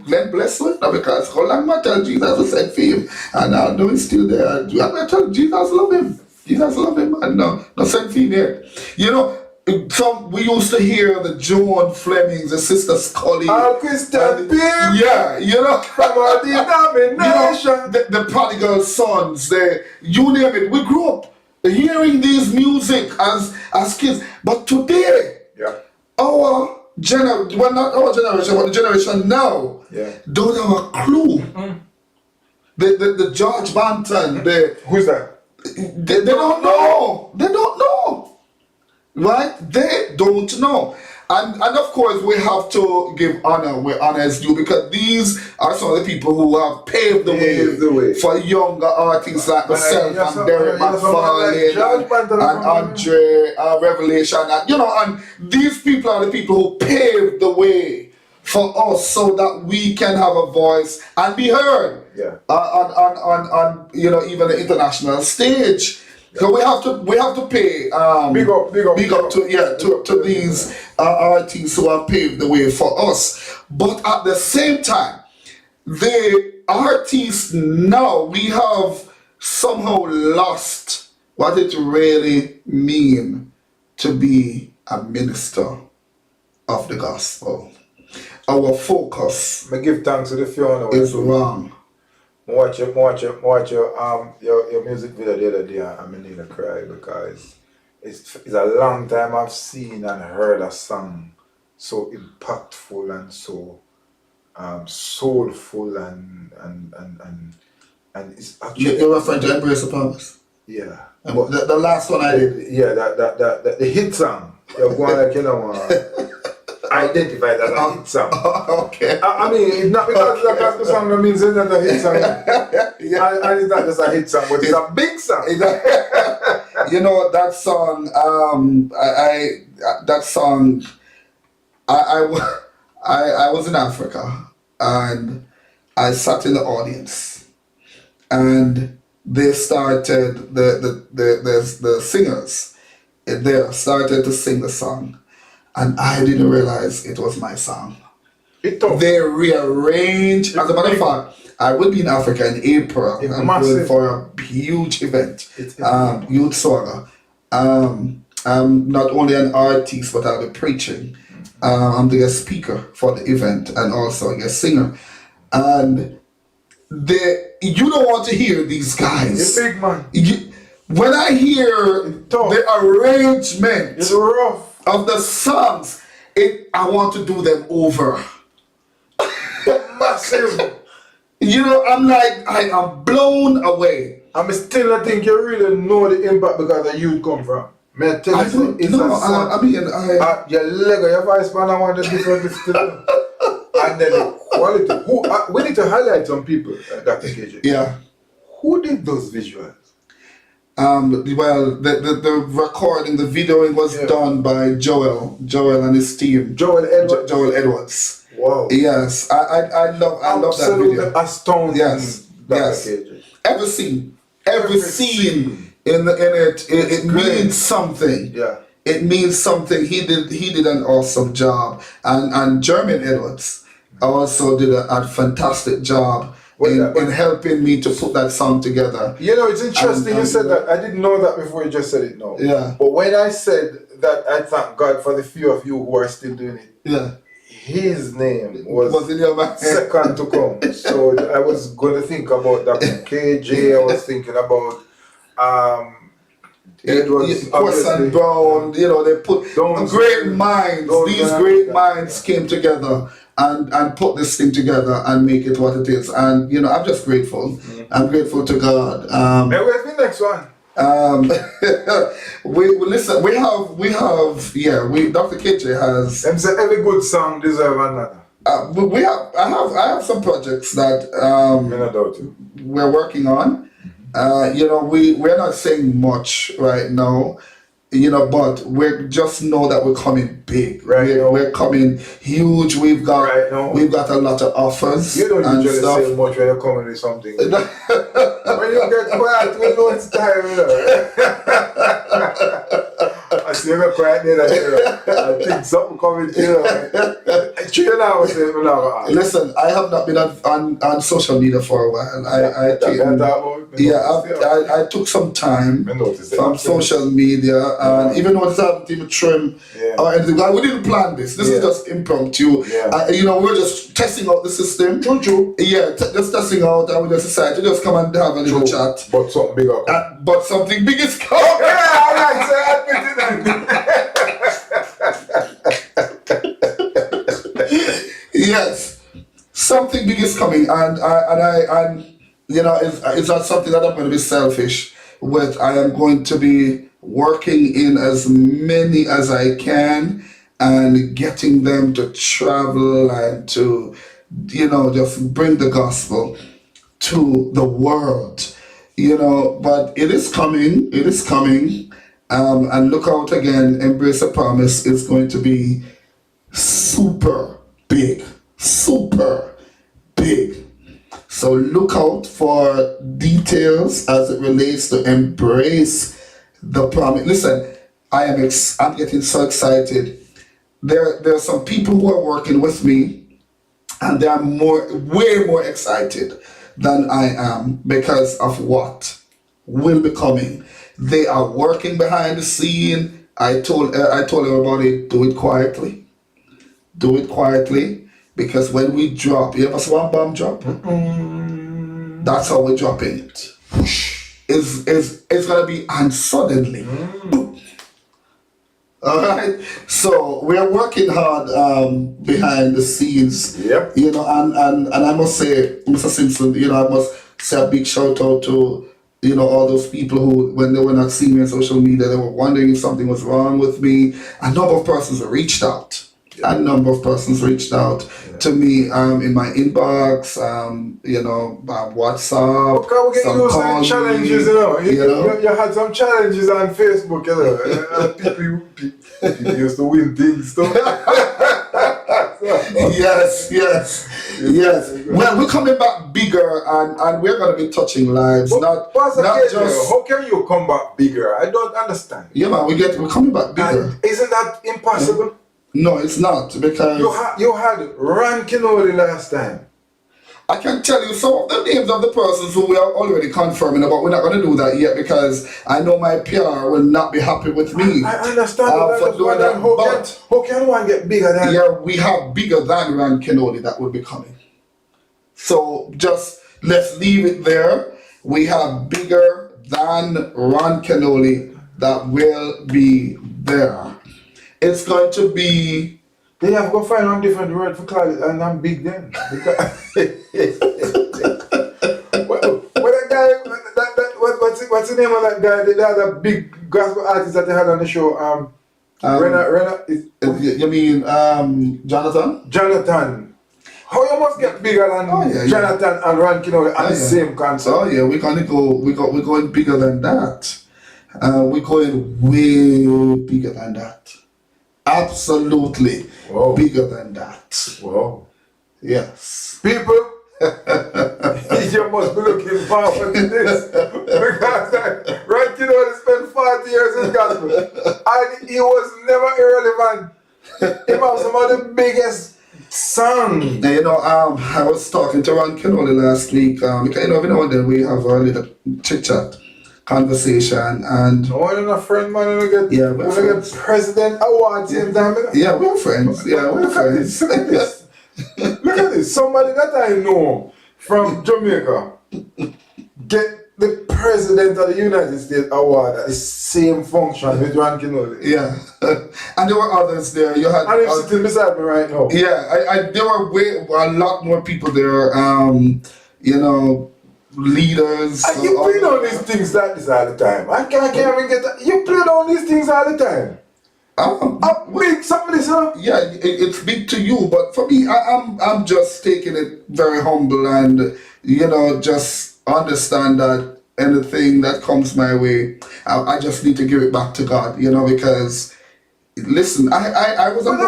Glenn bless me, because how long I tell Jesus to set for him, and I know he's still there. I'm gonna tell Jesus love him. Jesus love him, and no send for him here. We used to hear the Joan Flemings, the Sister Scully, Christian people. From our denomination, the prodigal sons, you name it. We grew up hearing these music as kids, but today, our generation, not our generation, but the generation now, don't have a clue. The George Banton, who's that? They don't know. They don't know. Right? They don't know. And of course we have to give honor where honor is due, because these are some of the people who have paved the way for younger artists like myself and Derek McFarlane and Andre Revelation, and these people are the people who paved the way for us so that we can have a voice and be heard on even the international stage. So we have to pay big up to these artists who have paved the way for us. But at the same time, the artists now, we have somehow lost what it really means to be a minister of the gospel. Our focus I give thanks to the Fiona is wrong. Watch your music video the other day, and I need to cry because it's a long time I've seen and heard a song so impactful and so soulful and it's actually. You're referring to Embrace the Promise? Yeah. And the last one I did. Yeah, that the hit song. You're going identify that as a hit song. Okay. I mean, it's not because that's the song that means it's not a hit song. And it's not just a hit song, but it's a big song. That song, I was in Africa and I sat in the audience and they started, the singers there started to sing the song. And I didn't realize it was my song. They rearranged. As a matter of fact, I will be in Africa in April. I'm going for a huge event, Youth Swaga. I'm not only an artist, but I'll be preaching. I'm the guest speaker for the event and also a guest singer. And you don't want to hear these guys. It's big, man. When I hear the arrangement, it's rough. Of the songs, I want to do them over. massive. You know, I'm like, I am blown away. I'm still not think you really know the impact because of you come from. May I tell I you, don't it's know. a son. I mean, Your leg, your voice span, I want the different still. And then the quality. We need to highlight some people, Dr. KJ. yeah. Who did those visuals? Well, the recording, the videoing was done by Joel and his team. Joel Edwards. Joel Edwards. Wow. Yes, I love that video. Astounding. Yes, Dr. yes. KJ. Every scene in it means something. Yeah. It means something. He did an awesome job, and Jermaine Edwards also did a fantastic job in helping me to put that song together. You know, it's interesting you said that. I didn't know that before you just said it now. Yeah. But when I said that, I thank God for the few of you who are still doing it. Yeah. His name was in your mind? second to come. So I was going to think about Dr. KJ. I was thinking about Edwards. Corson Brown, you know, they put great minds. These great minds came together and put this thing together and make it what it is. And you know, I'm just grateful. I'm grateful to God. Where's the next one? Dr. KJ has. Them say every good song deserve another. I have some projects that we're working on. You know, we're not saying much right now, you know, but we just know that we're coming big. We're coming huge. We've got a lot of offers. You don't and usually stuff. say much when you're coming with something. When you get quiet, we know it's time, you know. I see you get quiet there, I think something coming, you know. Listen, I have not been on social media for a while. I took some time from social media, and even though I haven't even trimmed or anything, we didn't plan this. This is just impromptu. You know, we're just testing out the system. True. Yeah, just testing out, and we just decided to just come and have a little chat. But something bigger. But something big is coming. Okay, all right, so I admit it. Yes, something big is coming, and you know, it's not something that I'm going to be selfish with. I am going to be working in as many as I can and getting them to travel and to, you know, just bring the gospel to the world, you know. But it is coming. And look out again. Embrace the Promise is going to be super big. So look out for details as it relates to Embrace the Promise. Listen, I'm getting so excited. There are some people who are working with me, and they are way more excited than I am because of what will be coming. They are working behind the scene. I told everybody, do it quietly. Do it quietly, because when we drop, you ever see one bomb drop? That's how we're dropping it. It's gonna be, and suddenly, boom. All right. So we are working hard behind the scenes. Yep. You know, and I must say, Mr. Simpson, you know, I must say a big shout out to, you know, all those people who, when they were not seeing me on social media, they were wondering if something was wrong with me. A number of persons reached out. A number of persons reached out to me in my inbox, you know, WhatsApp. Okay, we get some challenges, you know. You had some challenges on Facebook, you know. People used to win things, too. Yes. Well, we're coming back bigger, and we're going to be touching lives, not just. How can you come back bigger? I don't understand. Yeah, man, we're coming back bigger. And isn't that impossible? No, it's not, because you had Ron Kenoly last time. I can tell you some of the names of the persons who we are already confirming about. We're not going to do that yet because I know my PR will not be happy with me. I understand for doing that. How can one get bigger than? Yeah, we have bigger than Ron Kenoly that will be coming. So just let's leave it there. We have bigger than Ron Kenoly that will be there. It's going to be They have to go find one different word for call it, and I'm big then. Because what that guy, what's the name of that guy? The other big gospel artist that they had on the show. You mean Jonathan? Jonathan. How you must get bigger than Jonathan and Ron Kinole at the same concert? Oh yeah, we're going bigger than that. We're going way bigger than that. Absolutely bigger than that. Wow. Yes. People, you must be looking forward to this. Because Ron Kinole spent 40 years in gospel and he was never irrelevant. He was some of the biggest songs. You know, I was talking to Ron Kinole last week. Every now and then we have a little chit chat conversation, and you're not friend, man. We're friends. get president awards in time. Yeah, we're friends. We're friends. Look at this. Look at this. Somebody that I know from Jamaica get the president of the United States award at the same function with Ron Kinole. Yeah, and there were others there. You had. And he's sitting beside me right now. Yeah, there were a lot more people there. You know, leaders. And you play on these things like this all the time. I can't even get that. You play on these things all the time. Big somebody, sir. Yeah, it's big to you, but for me, I'm just taking it very humble, and you know, just understand that anything that comes my way, I just need to give it back to God, you know, because listen, I was when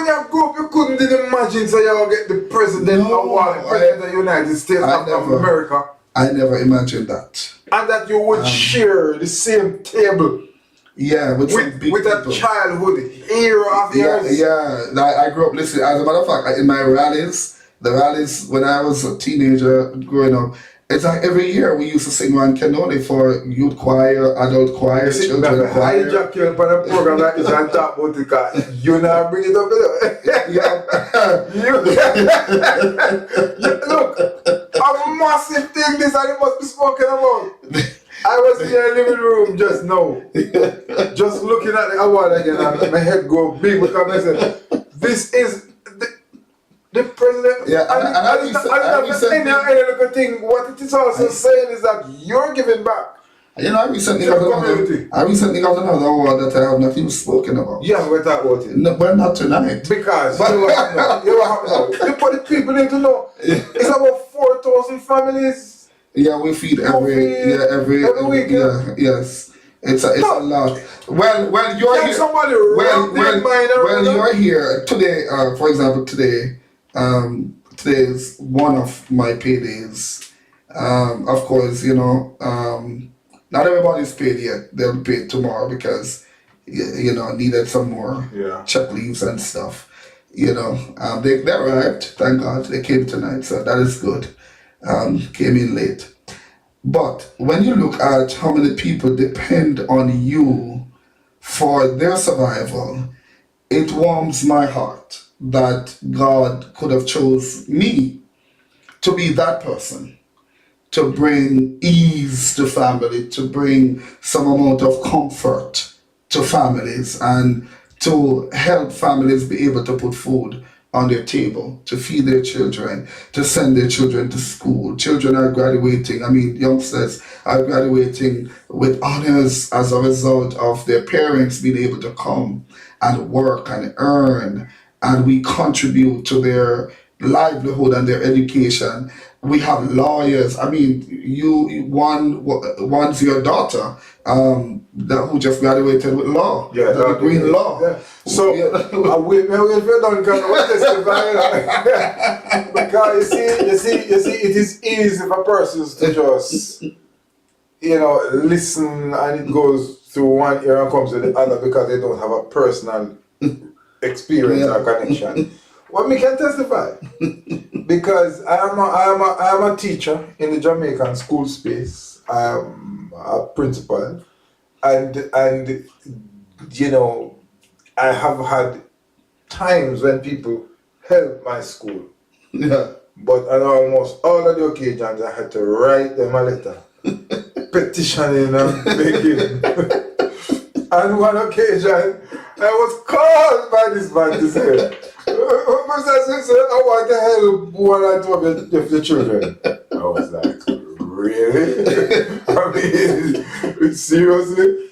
you grew up, you couldn't even imagine so you would get the president award, president of the United States of America. I never imagined that. And that you would share the same table. Yeah, with a childhood hero of yours. Yeah, I grew up listening. As a matter of fact, in my rallies when I was a teenager growing up, it's like every year we used to sing Ron Kinole for youth choir, adult choir, children choir. Hijack you for a program like this and talk about it because you now bring it up. Look, a massive thing this and it must be spoken about. I was in your living room just now, just looking at the award again, and my head go big because I said, this is the president. Yeah, and any little thing. What it is also saying is that you're giving back. You know, I recently got another award that I have not even spoken about. Yeah, we'll talk about it. No, but not tonight. Because you have the people need to know. It's about 4,000 families. Yeah, we feed every week. Yeah, yes. It's a lot. Well, you're here. You're here today. For example, today is one of my paydays. Of course, you know, not everybody's paid yet. They'll be paid tomorrow because you know needed some more check leaves and stuff. You know, they arrived. Thank God they came tonight, so that is good. Came in late. But when you look at how many people depend on you for their survival, it warms my heart that God could have chose me to be that person, to bring ease to family, to bring some amount of comfort to families, and to help families be able to put food on their table, to feed their children, to send their children to school. Children are graduating, youngsters are graduating with honors as a result of their parents being able to come and work and earn, and we contribute to their livelihood and their education. We have lawyers. One's your daughter, who just graduated with law, degree in law. Yeah. So we're done because you see, it is easy for persons to just listen, and it goes through one ear and comes to the other because they don't have a personal experience or connection. Well, me can testify because I am a teacher in the Jamaican school space. I am a principal, and I have had times when people help my school. Yeah. But on almost all of the occasions, I had to write them a letter, petitioning and begging. On one occasion, I was called by this man to say, I want to help one or two of the children. I was like, really? I mean, seriously?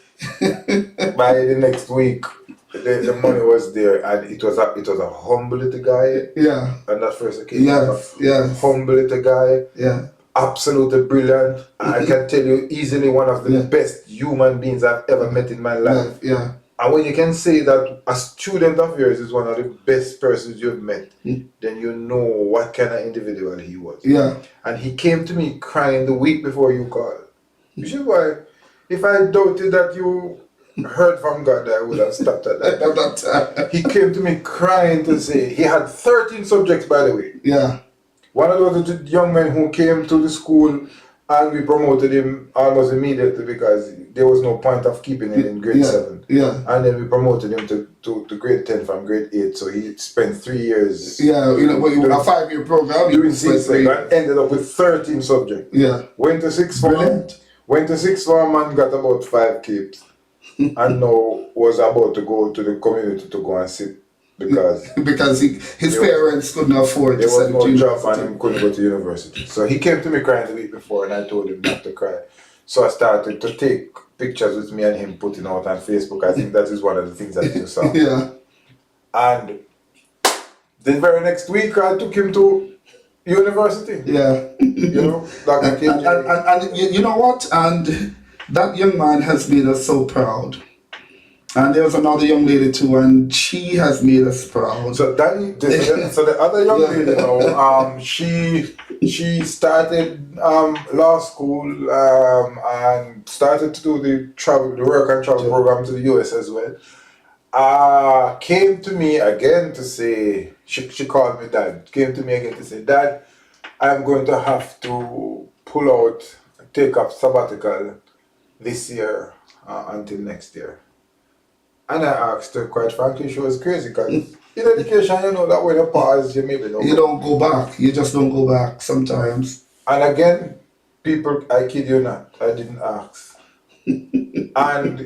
By the next week, the money was there, and it was a humble little guy. Yeah. On that first occasion. Yes. Humble little guy. Yeah. Absolutely brilliant. I can tell you easily one of the best human beings I've ever met in my life. Yeah. And when you can say that a student of yours is one of the best persons you've met, then you know what kind of individual he was. Yeah. And he came to me crying the week before you called. Which is why, if I doubted that you heard from God, I would have stopped at that. He came to me crying to say, he had 13 subjects, by the way. Yeah. One of those young men who came to the school, and we promoted him almost immediately because there was no point of keeping him in grade 7. Yeah. And then we promoted him to grade 10 from grade 8. So he spent 3 years. Yeah, a 5-year program. Doing six and ended up with 13 subjects. Yeah. Went to sixth form. Brilliant. Went to sixth form and got about 5 capes. And now was about to go to the community to go and sit. Because his parents couldn't afford there to was send him no to job university. and he couldn't go to university. So he came to me crying the week before and I told him not to cry. So I started to take pictures with me and him putting out on Facebook. I think that is one of the things that you saw. Yeah. And the very next week I took him to university. Yeah. You know, Dr. KJ. And you know what? And that young man has made us so proud. And there's another young lady too, and she has made us proud. So the other young lady now, she started law school and started to do the work and travel program to the US as well. Came to me again to say, she called me Dad, came to me again to say, Dad, I'm going to have to pull out, take up sabbatical this year until next year. And I asked her, quite frankly, she was crazy because in education, you know that when you pause, you maybe don't. You don't go back. You just don't go back sometimes. And again, people, I kid you not, I didn't ask. And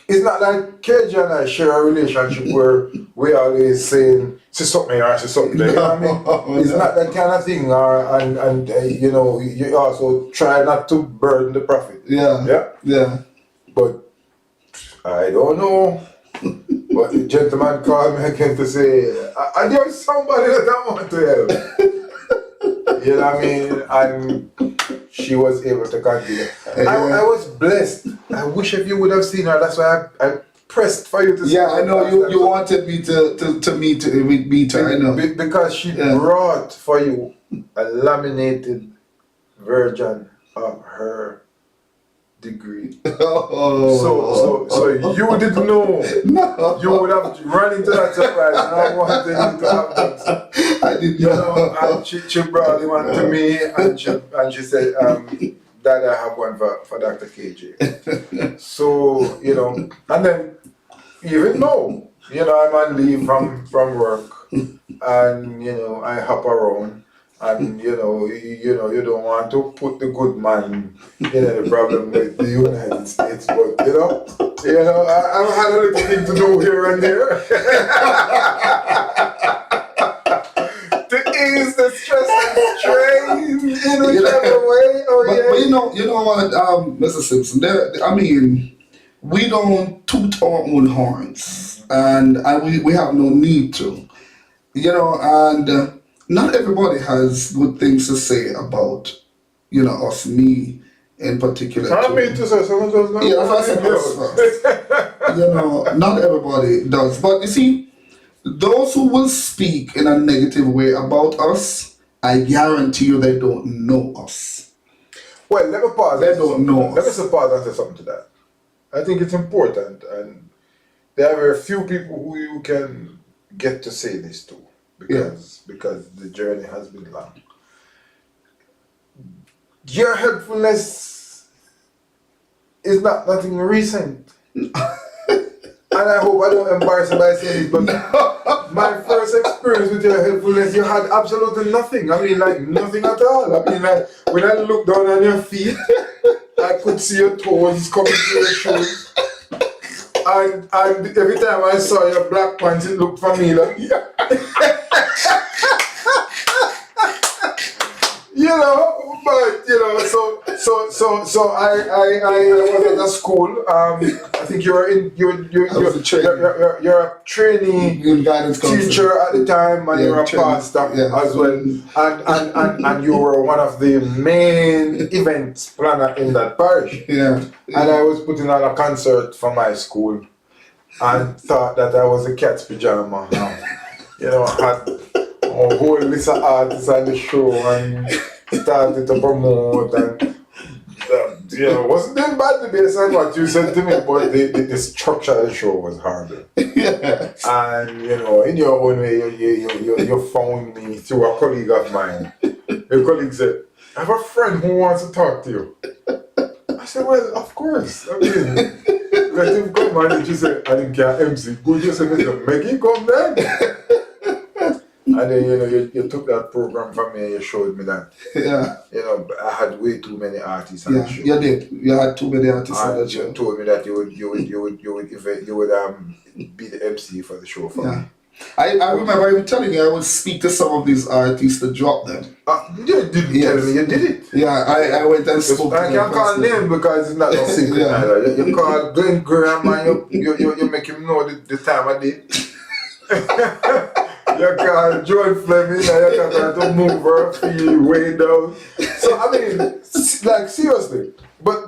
it's not like KJ and I share a relationship where we always saying, say something here, say something there. You know what I mean? It's not that kind of thing. And you know, you also try not to burden the prophet. Yeah. Yeah? Yeah. But I don't know. But the gentleman called me again to say, there's somebody that I want to help. You know what I mean? And she was able to continue. I was blessed. I wish if you would have seen her. That's why I pressed for you to see her. Yeah, I know you wanted me to meet her. I know. Because she brought for you a laminated version of her degree. So you didn't know. No. You would have run into that surprise. And I wanted you to have that. I didn't know. And she brought the one to me and she said, Dad, I have one for Dr. KJ. So, you know, and then even though, you know, I'm on leave from work and, you know, I hop around. And you know, you don't want to put the good man in any problem with the United States, but you know, I've had a little thing to do here and there to ease the stress and strain in whichever way. But you know what, Mr. Simpson? I mean, we don't toot our own horns, and we have no need to, you know, and. Not everybody has good things to say about, you know, us, me in particular. Not me too, sir. Someone does not. Yeah, that's us. You know, not everybody does. But you see, those who will speak in a negative way about us, I guarantee you they don't know us. Well, let me pause. They don't know us. Let me just pause and say something to that. I think it's important, and there are very few people who you can get to say this to. Because the journey has been long. Your helpfulness is nothing recent. And I hope I don't embarrass you by saying this, but my first experience with your helpfulness, you had absolutely nothing. I mean, like nothing at all. I mean, like when I looked down on your feet, I could see your toes coming through your shoes. And every time I saw your black pants, it looked familiar. You know, but you know, so I was at a school. I think you're a trainee In guidance counselor. teacher at the time, and you're a trainee. pastor Yeah. as well. And you were one of the main events planner in that parish. Yeah. And I was putting on a concert for my school and thought that I was a cat's pajama. You know, I had a whole list of artists on the show and started to promote and you know, wasn't that bad based on what you said to me, but the structure of the show was horrible. Yeah. And you know, in your own way, you found me through a colleague of mine. Your colleague said, I have a friend who wants to talk to you. I said, well, of course. I mean, let him come. And she said, I didn't care MC. Good, you said, make him come then. And then, you know, you took that program from me and you showed me that. Yeah. You know, I had way too many artists on Yeah. the show. You did. You had too many artists on And that show. you told me that you would be the MC for the show for Yeah. me. I remember even telling you I would speak to some of these artists to drop them. You didn't tell me, you did it. Yeah, I went and spoke to I them. can't call personally. name because it's not no secret Yeah. either. You call Glenn Graham and you make him know the time of day. You call Joel Fleming and you call to move her feel way down. So I mean, like seriously. But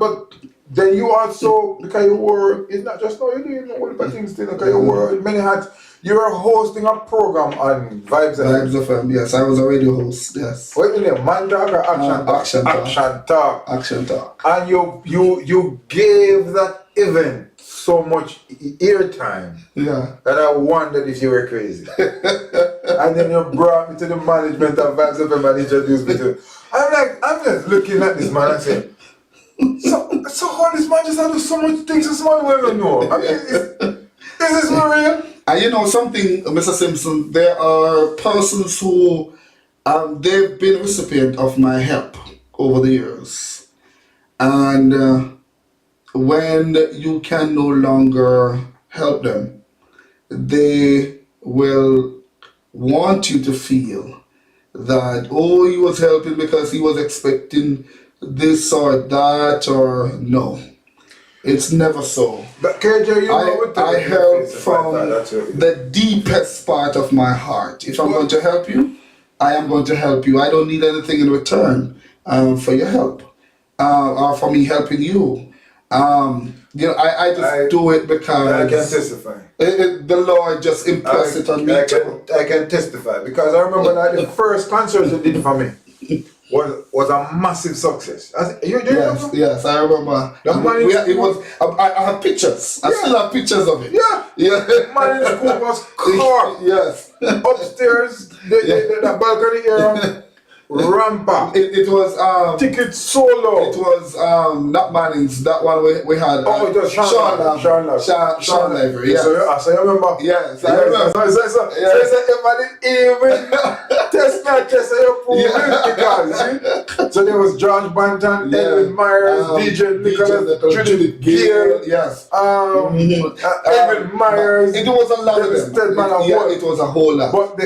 then you also, because you were, it's not just now you're doing all the things still, because you were many hats. You were hosting a program on Vibes FM. Vibes FM, yes. I was a radio host, yes. What's the name? Man Talk or Action Talk? Action Talk. Action Talk. Action Talk. And you gave that event so much airtime Yeah. that I wondered if you were crazy. And then you brought me to the management of Vibes FM and introduced me to. I'm just looking at this man and saying, so how this man just do so much things to small women know? I mean, is this for real? And you know something, Mr. Simpson, there are persons who they've been recipient of my help over the years. And when you can no longer help them, they will want you to feel that, oh, he was helping because he was expecting this or that, or no. It's never so. But KJ, you know what I help from the deepest part of my heart. If I'm going to help you, I am going to help you. I don't need anything in return for your help or for me helping you. You know, I just do it because I can testify. The Lord just impressed it on me. I can testify because I remember that the first concert you did for me was a massive success. Yes, I remember. I have pictures. I still have pictures of it. Yeah. Man in the school was car. Yes. Upstairs, the balcony area, rampa. It was Ticket solo. It was not Manning's. That one we had. Oh, it was Sean Lavery. Yes. So you remember? Yes, I remember. So if even test my chest, you prove it because so there was George Banton, Edwin Myers, DJ Nicholas, Judith Gill, yes, Edwin Myers. It was a lot of them. It was a whole lot. But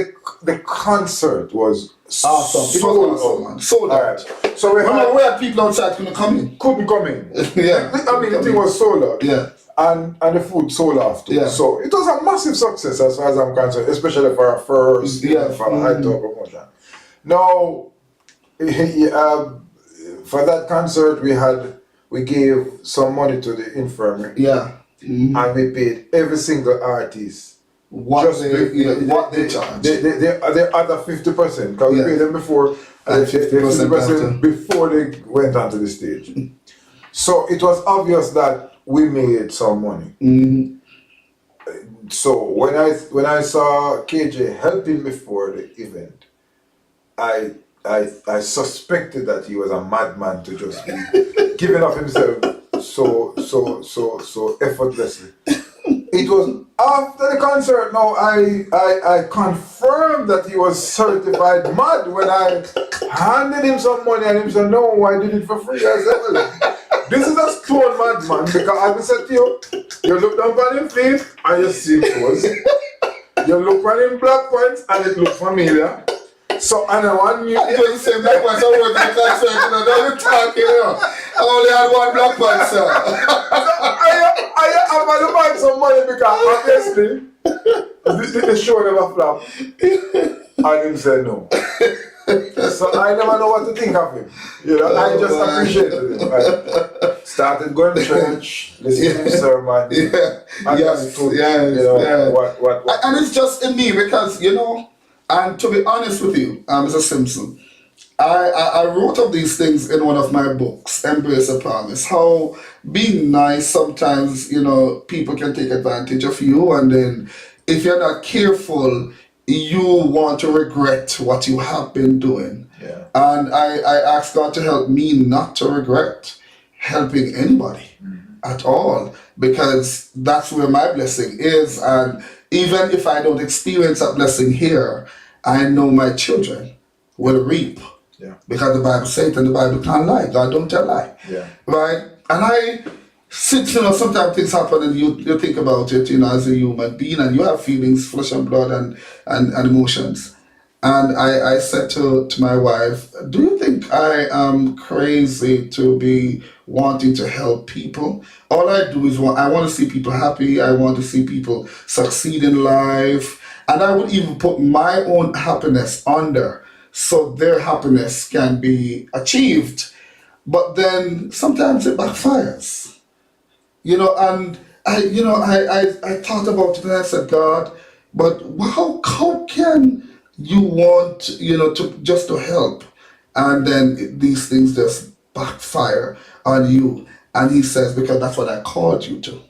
the concert was awesome. It was awesome. Sold out. Right. So we had people outside couldn't come in. Couldn't come in. Yeah. I mean, the thing was sold out. Yeah. And the food sold after. Yeah. So it was a massive success as far as I'm concerned, especially for our first for a high top promotion. Now, for that concert, we gave some money to the infirmary. Yeah. Mm-hmm. And we paid every single artist what they charge. The other 50%, because we paid them before, and 50% before they went onto the stage. So it was obvious that we made some money. Mm-hmm. So when I saw KJ helping before the event, I suspected that he was a madman to just be giving up himself so effortlessly. It was after the concert. Now I confirmed that he was certified mad when I handed him some money and he said, "No, I did it for free." I said, "Well, this is a stone madman because I said to you, You look down on him feet and you see clothes. You look on him black pants and it look familiar. So, and I want you. I just say black pants, I work in the concert, you know, don't be talking, you know. I only had one black pants, sir. I have to find some money because obviously the show never flop. And him said no. So I never know what to think of him. You know, I just appreciated him. I started going to church, listening to his sermon. Understood, what. And it's just in me because, you know, and to be honest with you, Mr. Simpson, I wrote up these things in one of my books, Embrace the Promise, how being nice sometimes, you know, people can take advantage of you, and then if you're not careful, you want to regret what you have been doing. Yeah. And I ask God to help me not to regret helping anybody at all, because that's where my blessing is. And even if I don't experience that blessing here, I know my children will reap. Yeah. Because the Bible says it and the Bible can't lie. God don't tell lie. Yeah. Right? And since, you know, sometimes things happen and you think about it, you know, as a human being, and you have feelings, flesh and blood and emotions. And I said to my wife, do you think I am crazy to be wanting to help people? All I do is I want to see people happy. I want to see people succeed in life. And I would even put my own happiness under so their happiness can be achieved. But then sometimes it backfires. You know, and I thought about it and I said, God, but how can you want, you know, to help, and then these things just backfire on you? And he says, because that's what I called you to.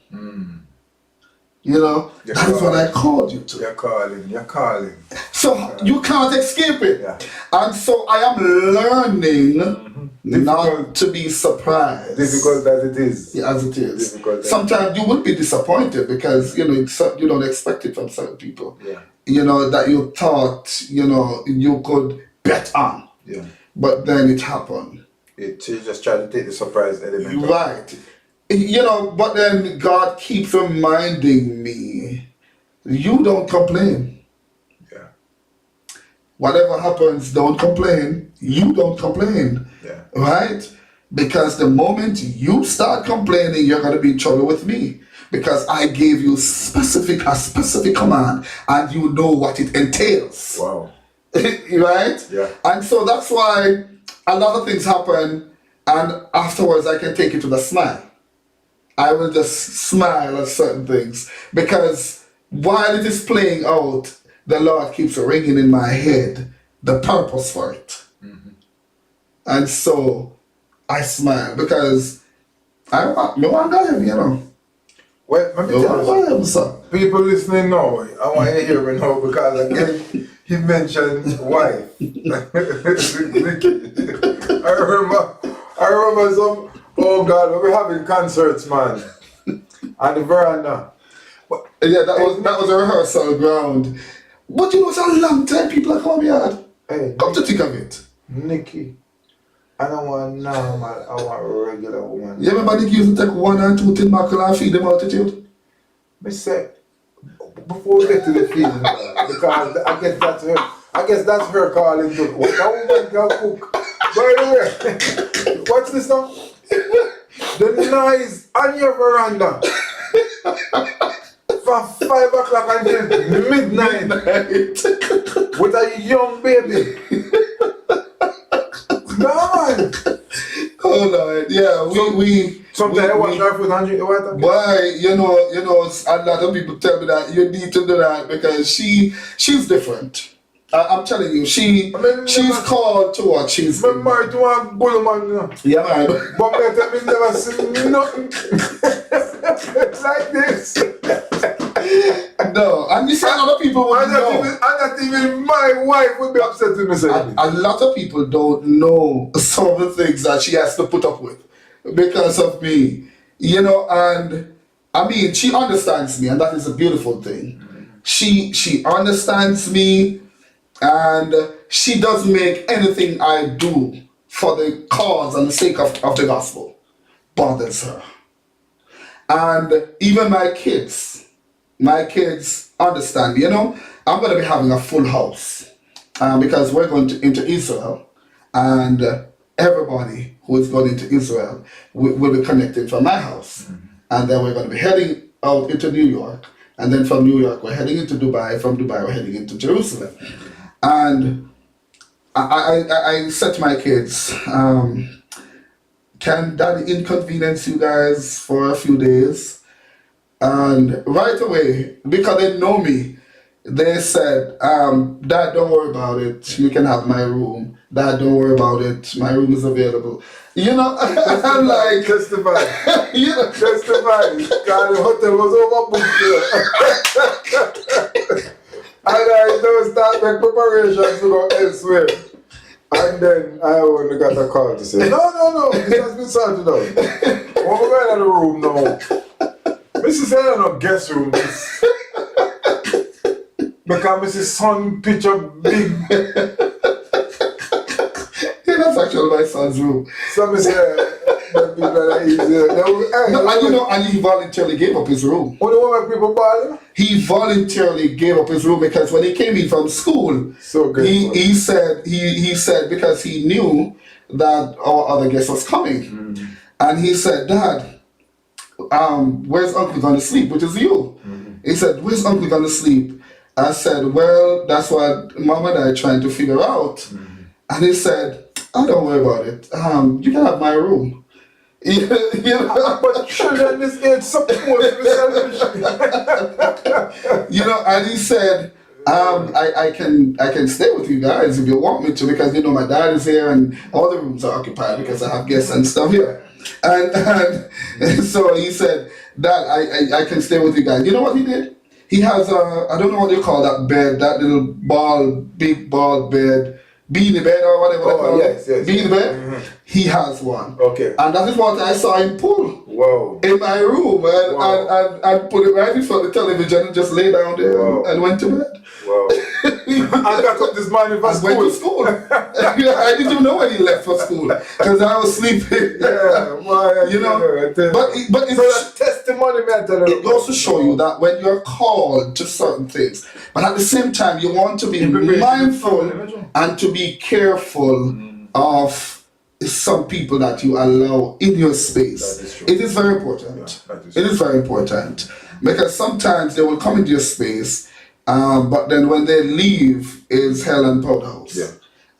You know, that's what I called you to. You're calling. So you can't escape it. Yeah. And so I am learning not to be surprised. Difficult as it is. Yeah, as it is. Difficult. Sometimes you will be disappointed because, you know, you don't expect it from certain people. Yeah. You know, that you thought, you know, you could bet on. Yeah. But then it happened. You just try to take the surprise element. Right. You know, but then God keeps reminding me, you don't complain. Yeah. Whatever happens, don't complain. You don't complain. Yeah. Right? Because the moment you start complaining, you're going to be in trouble with me. Because I gave you a specific command and you know what it entails. Wow. Right? Yeah. And so that's why a lot of things happen and afterwards I can take it with a smile. I will just smile at certain things because while it is playing out, the Lord keeps ringing in my head the purpose for it. And so I smile because I want to, you know. Well, let me tell you, people listening now, I want you to hear me now because again, he mentioned wife. I remember some, oh God, we were having concerts, man, on the veranda. Yeah, that was a rehearsal ground. But you know, it's a long time people are coming here. Hey, Come to think of it. Nikki, I don't want normal, I want a regular woman. You remember Nikki used to take 1 and 2 tin mackerel and feed them altitude? I said, before we get to the feeling, because I guess that's her calling to cook. That woman can cook. By the way, what's this now? The noise on your veranda from 5 o'clock until midnight with a young baby. Man! Oh Lord, yeah, we sometimes I wash her foot and drink the water. Why, you know, a lot of people tell me that you need to do that because she's different. I'm telling you, she's called to what she's. I'm married to one bull man, you know. Yeah, man. But me never seen nothing like this. No, and you see a lot of people wouldn't know. And not even my wife would be upset with me saying a lot of people don't know some of the things that she has to put up with because of me. You know, and I mean, she understands me, and that is a beautiful thing. She understands me, and she doesn't make anything I do for the cause and the sake of the gospel bothers her. And even my kids understand, I'm going to be having a full house because we're going into Israel, and everybody who is going into Israel will be connected from my house. And then we're going to be heading out into New York, and then from New York we're heading into Dubai, from Dubai we're heading into Jerusalem. And I said to my kids, can Daddy inconvenience you guys for a few days? And right away, because they know me, they said, Dad, don't worry about it. You can have my room. Dad, don't worry about it. My room is available. I'm like... Testify. Testify. God, the hotel was overbooked. And I don't start my preparations to go elsewhere. And then I only got a call to say, no, this has been sorted out. When we go in the room now, Mrs. Helena guest room. Because Mrs. Son picture big. That's actually my son's room. So I said, and he voluntarily gave up his room. What do you want people bother? He voluntarily gave up his room because when he came in from school, so good. He said because he knew that our other guest was coming, and he said, Dad, where's Uncle gonna sleep? Which is you. He said, where's Uncle gonna sleep? I said, well, that's what Mom and I are trying to figure out. And he said, oh, don't worry about it. You can have my room. But children this age supposed to be selfish. And he said, I can stay with you guys if you want me to, because my dad is here and all the rooms are occupied because I have guests and stuff here. And so he said, Dad, I can stay with you guys. You know what he did? He has I don't know what you call that bed, that little big ball bed, beanie bed or whatever they call it. Yes. Beanie bed. He has one. Okay. And that is what I saw him pull. Wow. In my room, and put it right in front of the television and just lay down there and went to bed. Wow. I got up this morning for school. Went to school. I didn't even know when he left for school because I was sleeping. But it's testimony, man. It goes to show you that when you're called to certain things, but at the same time you want to be mindful and to be careful of some people that you allow in your space. It is very important. It is very important because sometimes they will come into your space, but then when they leave, it's hell and powder house. Yeah.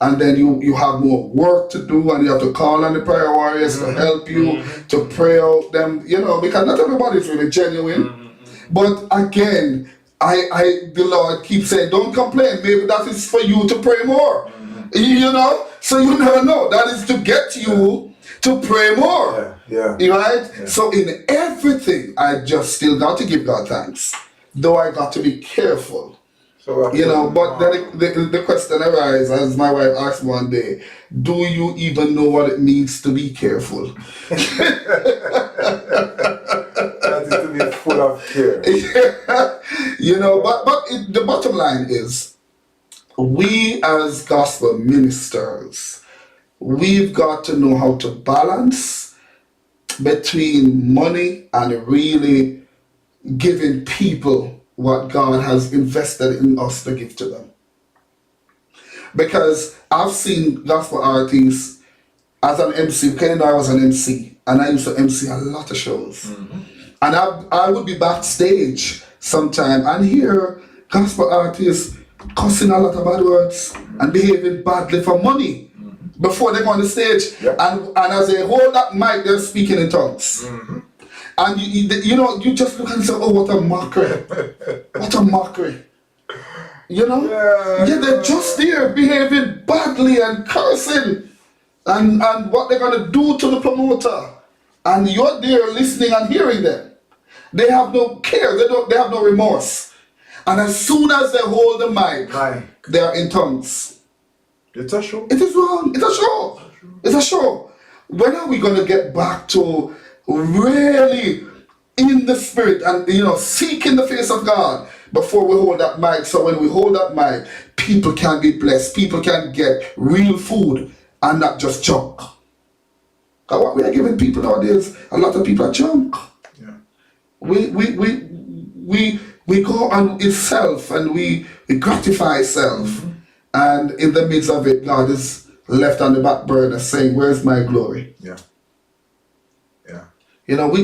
And then you have more work to do, and you have to call on the prayer warriors to help you, to pray out them, because not everybody is really genuine. But again, the Lord keeps saying, don't complain. Maybe that is for you to pray more. So you never know. That is to get you to pray more. Yeah. Right? Yeah. So in everything, I just still got to give God thanks. Though I got to be careful. But then the question arises, as my wife asked one day, do you even know what it means to be careful? That is to be full of care. But the bottom line is, we as gospel ministers, we've got to know how to balance between money and really giving people what God has invested in us to give to them. Because I've seen gospel artists as an MC, because I was an MC, and I used to MC a lot of shows. And I would be backstage sometime and hear gospel artists cussing a lot of bad words and behaving badly for money before they go on the stage. Yep. And as they hold that mic, they're speaking in tongues. And you just look and say, oh, what a mockery. What a mockery. They're just there behaving badly and cursing and what they're going to do to the promoter. And you're there listening and hearing them. They have no care. They have no remorse. And as soon as they hold the mic, they are in tongues. It's a show. It is wrong. It's a show. It's a show. When are we going to get back to really in the spirit and seeking the face of God before we hold that mic? So when we hold that mic, people can be blessed. People can get real food and not just junk. Because what we are giving people nowadays, a lot of people are junk. we go on itself and we gratify self, and in the midst of it, God is left on the back burner saying, "Where's my glory?" Yeah. You know, we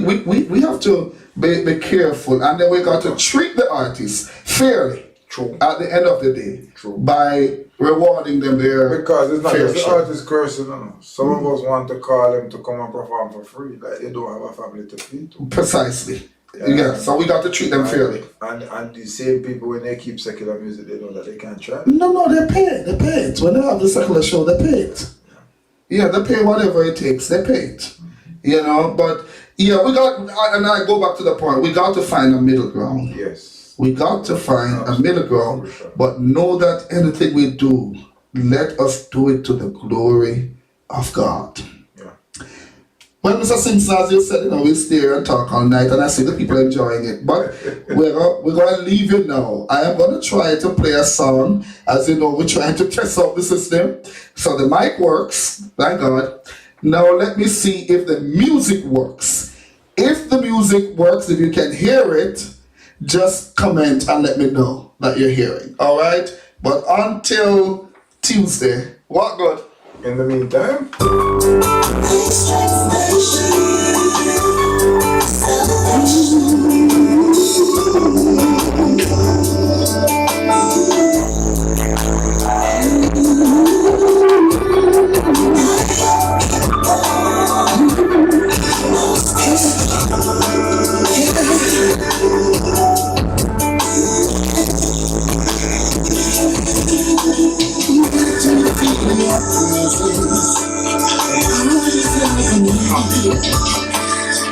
have to be careful, and then we got to treat the artists fairly. True. At the end of the day, True. By rewarding them their because it's not fair just the share. artist cursing. No. Some of us want to call them to come and perform for free, like they don't have a family to feed to. Precisely. Yeah. So we got to treat them fairly. And the same people, when they keep secular music, they know that they can't try. No, they pay it. They pay it. When they have the secular show, they pay it. Yeah, they pay whatever it takes. They pay it. You know, but yeah, we got, and I go back to the point, we got to find a middle ground. Yes. We got to find a middle ground, but know that anything we do, let us do it to the glory of God. Yeah. Well, Mr. Simpson, as you said, you know, we stay here and talk all night, and I see the people enjoying it. But we're going to leave you now. I am going to try to play a song. As you know, we're trying to test out the system. So the mic works, thank God. Now let me see if the music works. If the music works, if you can hear it, just comment and let me know that you're hearing. All right? But until Tuesday, what good? In the meantime,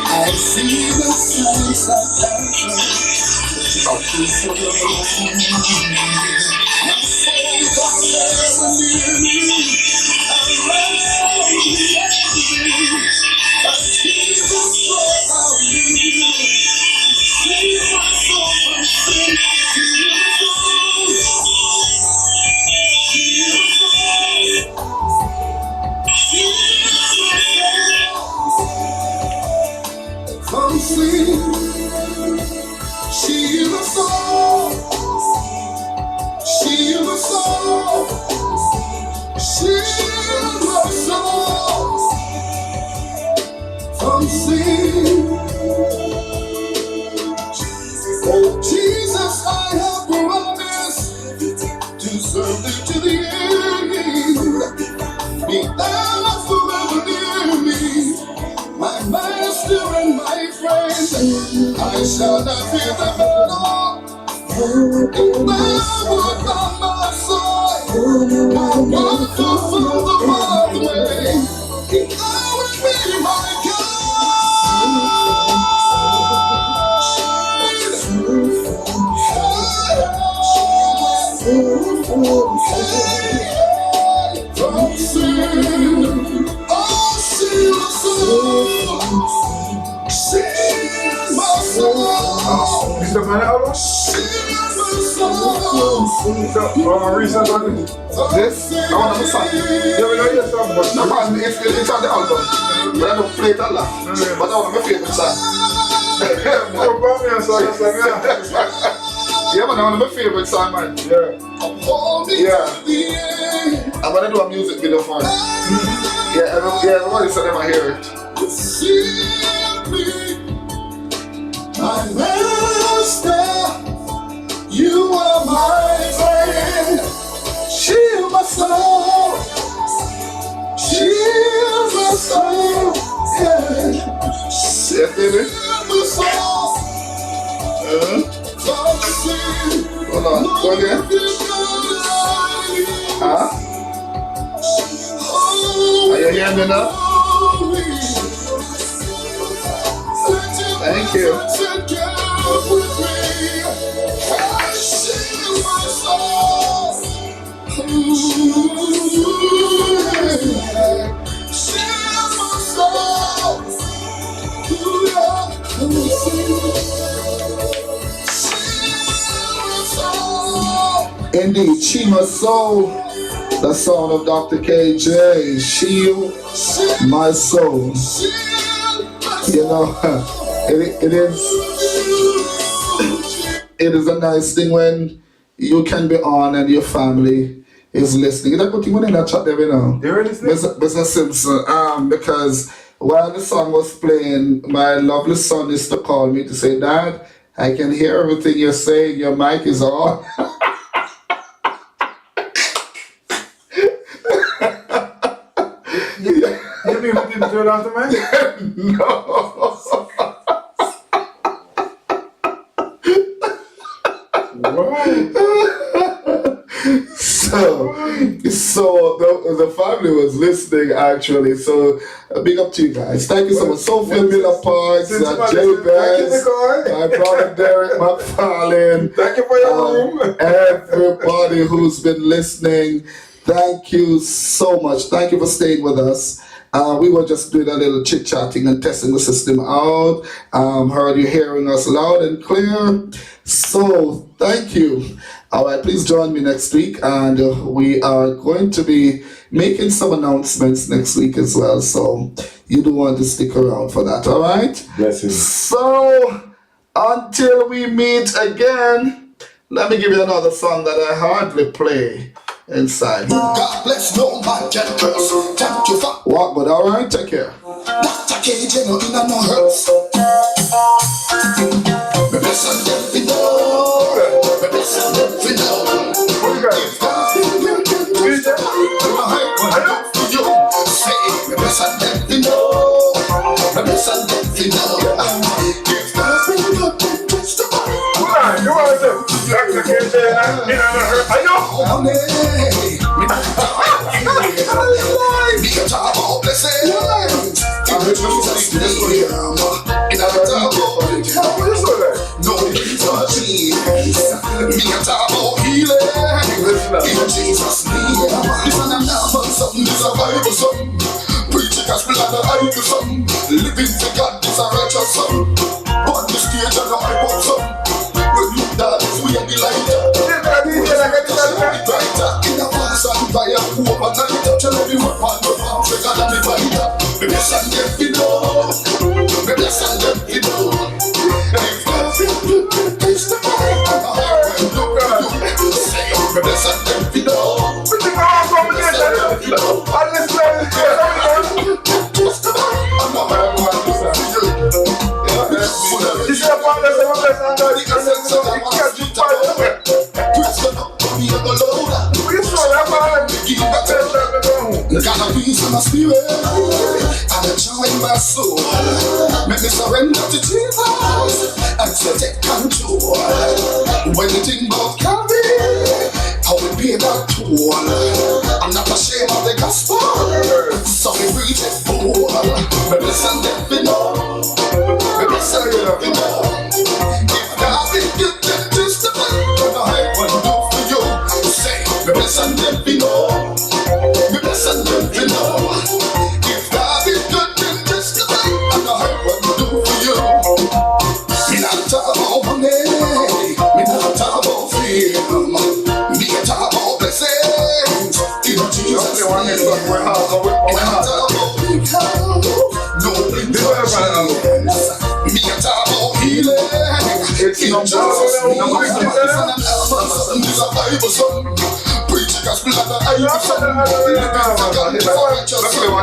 I see the signs of heaven. My soul's forever near me. Around me. But Jesus draws out me. Save my soul from sin. From sin, shield my soul, shield my soul, shield my soul. From sin, oh Jesus, I have promised to serve thee to the end. Be thou forever near me. My master and my friend, I shall not fear the battle. If thou would by my side, I want to follow the pathway. If thou would be my guide, from sin, oh, see my soul. Mr. Manalo, so, recent one. This? I want to song. Yeah, we know your song, but No, man, it's on the album. But I don't play it a lot. But that was my favorite song. no problem, so Yeah, man, that was my favorite song, man. Yeah. I'm gonna do a music video for it. Yeah, everybody said they might hear it. My master, you are my friend. Shield my soul, shield my soul. Yeah. Yes, baby. Shield my soul. Hold on, go again. Huh? Are you hearing me now? Thank you. Indeed, Chima Soul, the song of Dr. KJ, shield my soul. You know, it is it is a nice thing when you can be on and your family is listening. That's what you want in that chat there, you know. They're listening? Mr. Simpson, because while the song was playing, my lovely son used to call me to say, Dad, I can hear everything you're saying, your mic is on. You mean we didn't turn off the mic? No. Wow. So the family was listening actually. So big up to you guys. Thank you so much. Sophia Miller Parks, Jay Benz, my brother Derek McFarlane. Thank you for your room. Everybody who's been listening, thank you so much. Thank you for staying with us. We were just doing a little chit-chatting and testing the system out. Heard you hearing us loud and clear. So, thank you. All right, please join me next week. And we are going to be making some announcements next week as well. So, you do want to stick around for that, all right? Blessings. So, until we meet again, let me give you another song that I hardly play inside. God bless no man can curse. Thank you for What? But all right, take care. Dr. KJ, no in no hurts. Me bless and them we know. Me bless and them we know. What you got? If God be good, then just the hype when I do for you. Say, me bless and them we know. Me bless and them we know. If God be good, then just the hype. Come on, you want to Dr. KJ and I know. Me a talk about blessings. In Jesus' name. In a talk about no Jesus. Me a talk about healing. In Jesus' name. Listen, I'm not about something. This a Bible something. Preaching gospel and a Bible something. Living for God is a righteous something. On the stage and a Bible something. When you dance, we are the lighter. In a pass and by a overnight, tell me what one of them trigger than the fighter. Me bless and them we know. Me bless and them we know. If God feel good, taste the wine. My heart will look at you. Say, me bless and them we know. Me bless and them we know. Taste the wine. And my heart will look at you. This is a part of the essence of the we are the Lord. Got a peace in my spirit and a joy in my soul. Make me surrender to Jesus and say take control. When you think about Calvary, how we pay that toll. I'm not ashamed of the gospel, so we preach it full. Me bless and them we know. Me bless and them we know. If God be good, then just the way I want to do for you. Say, me bless and them we know. Me bless and them we know. If God is good, then just the way I want to do for you. Me not talk about money. Me not talk about freedom. Me talk about blessings. In Jesus' name. Me not talk about income. No influence. Me talk about healing. In Jesus' name. This a Bible song. Preaching gospel and a Bible song. Living for God is a righteous song.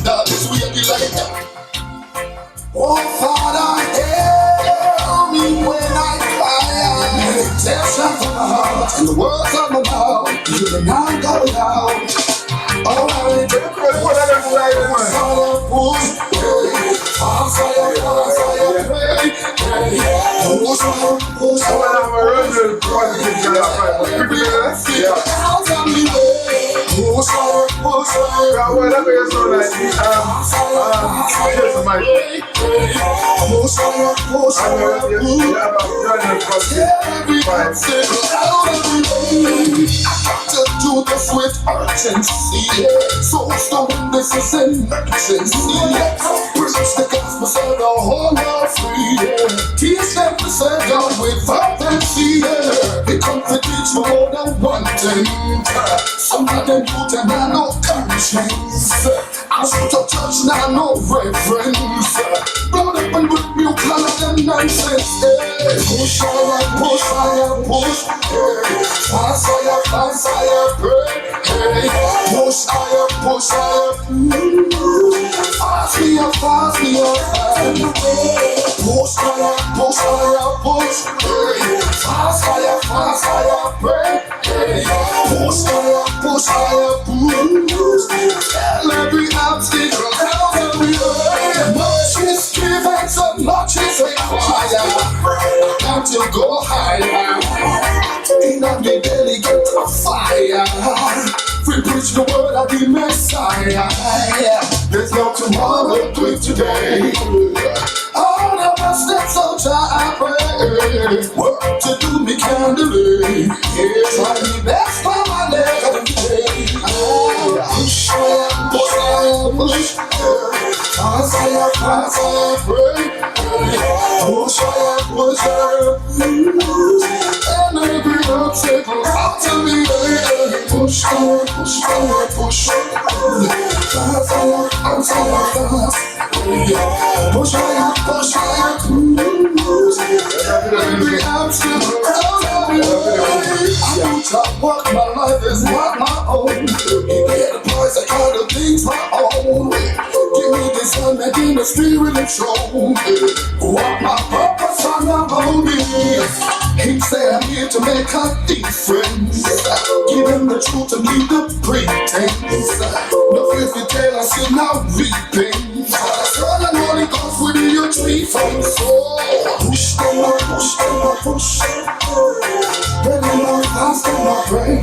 That is we are the light. Oh Father, hear me when I cry. Meditation from my heart and the words of my mouth. You will not go out. Oh, I do this with urgency. So this is emergency. Preach the gospel. gospel set the whole world free. Teach them to serve God with fervency. They come to teach me more than one thing. Some of them put them on no conscience. I shoot a church now, no reverence. Blood up and with milk, none of them nonsense. Push higher, push higher, push. Fast higher, fast higher, pray. Push higher, push higher. Fast me up, fast me up. Push higher, push higher, push. Fast higher, pray. Push higher, push higher, push. Tell every obstacle out of the way. Much is given, so much is required. Got to go higher. In the belly get a fire. We preach the word of the Messiah. There's no tomorrow, do it today. All of us that's so I pray. Work to do me can delay. Try me best for my next day. Push, push, fast, pray. Push, and every obstacle out to me. Push, push, push, fast, push, every obstacle out of me. I need to work, my life is not my own. You get a price, I gotta things my own. Give me the sun, making the spirit and show. What my purpose on my body. He said I'm here to make a difference. Give him the truth and leave the pretense. No fear to tell us you're not reaping. Son and Holy Ghost within your tree from soul. Push them up, push them up, push. Bring them up, fast them up, pray.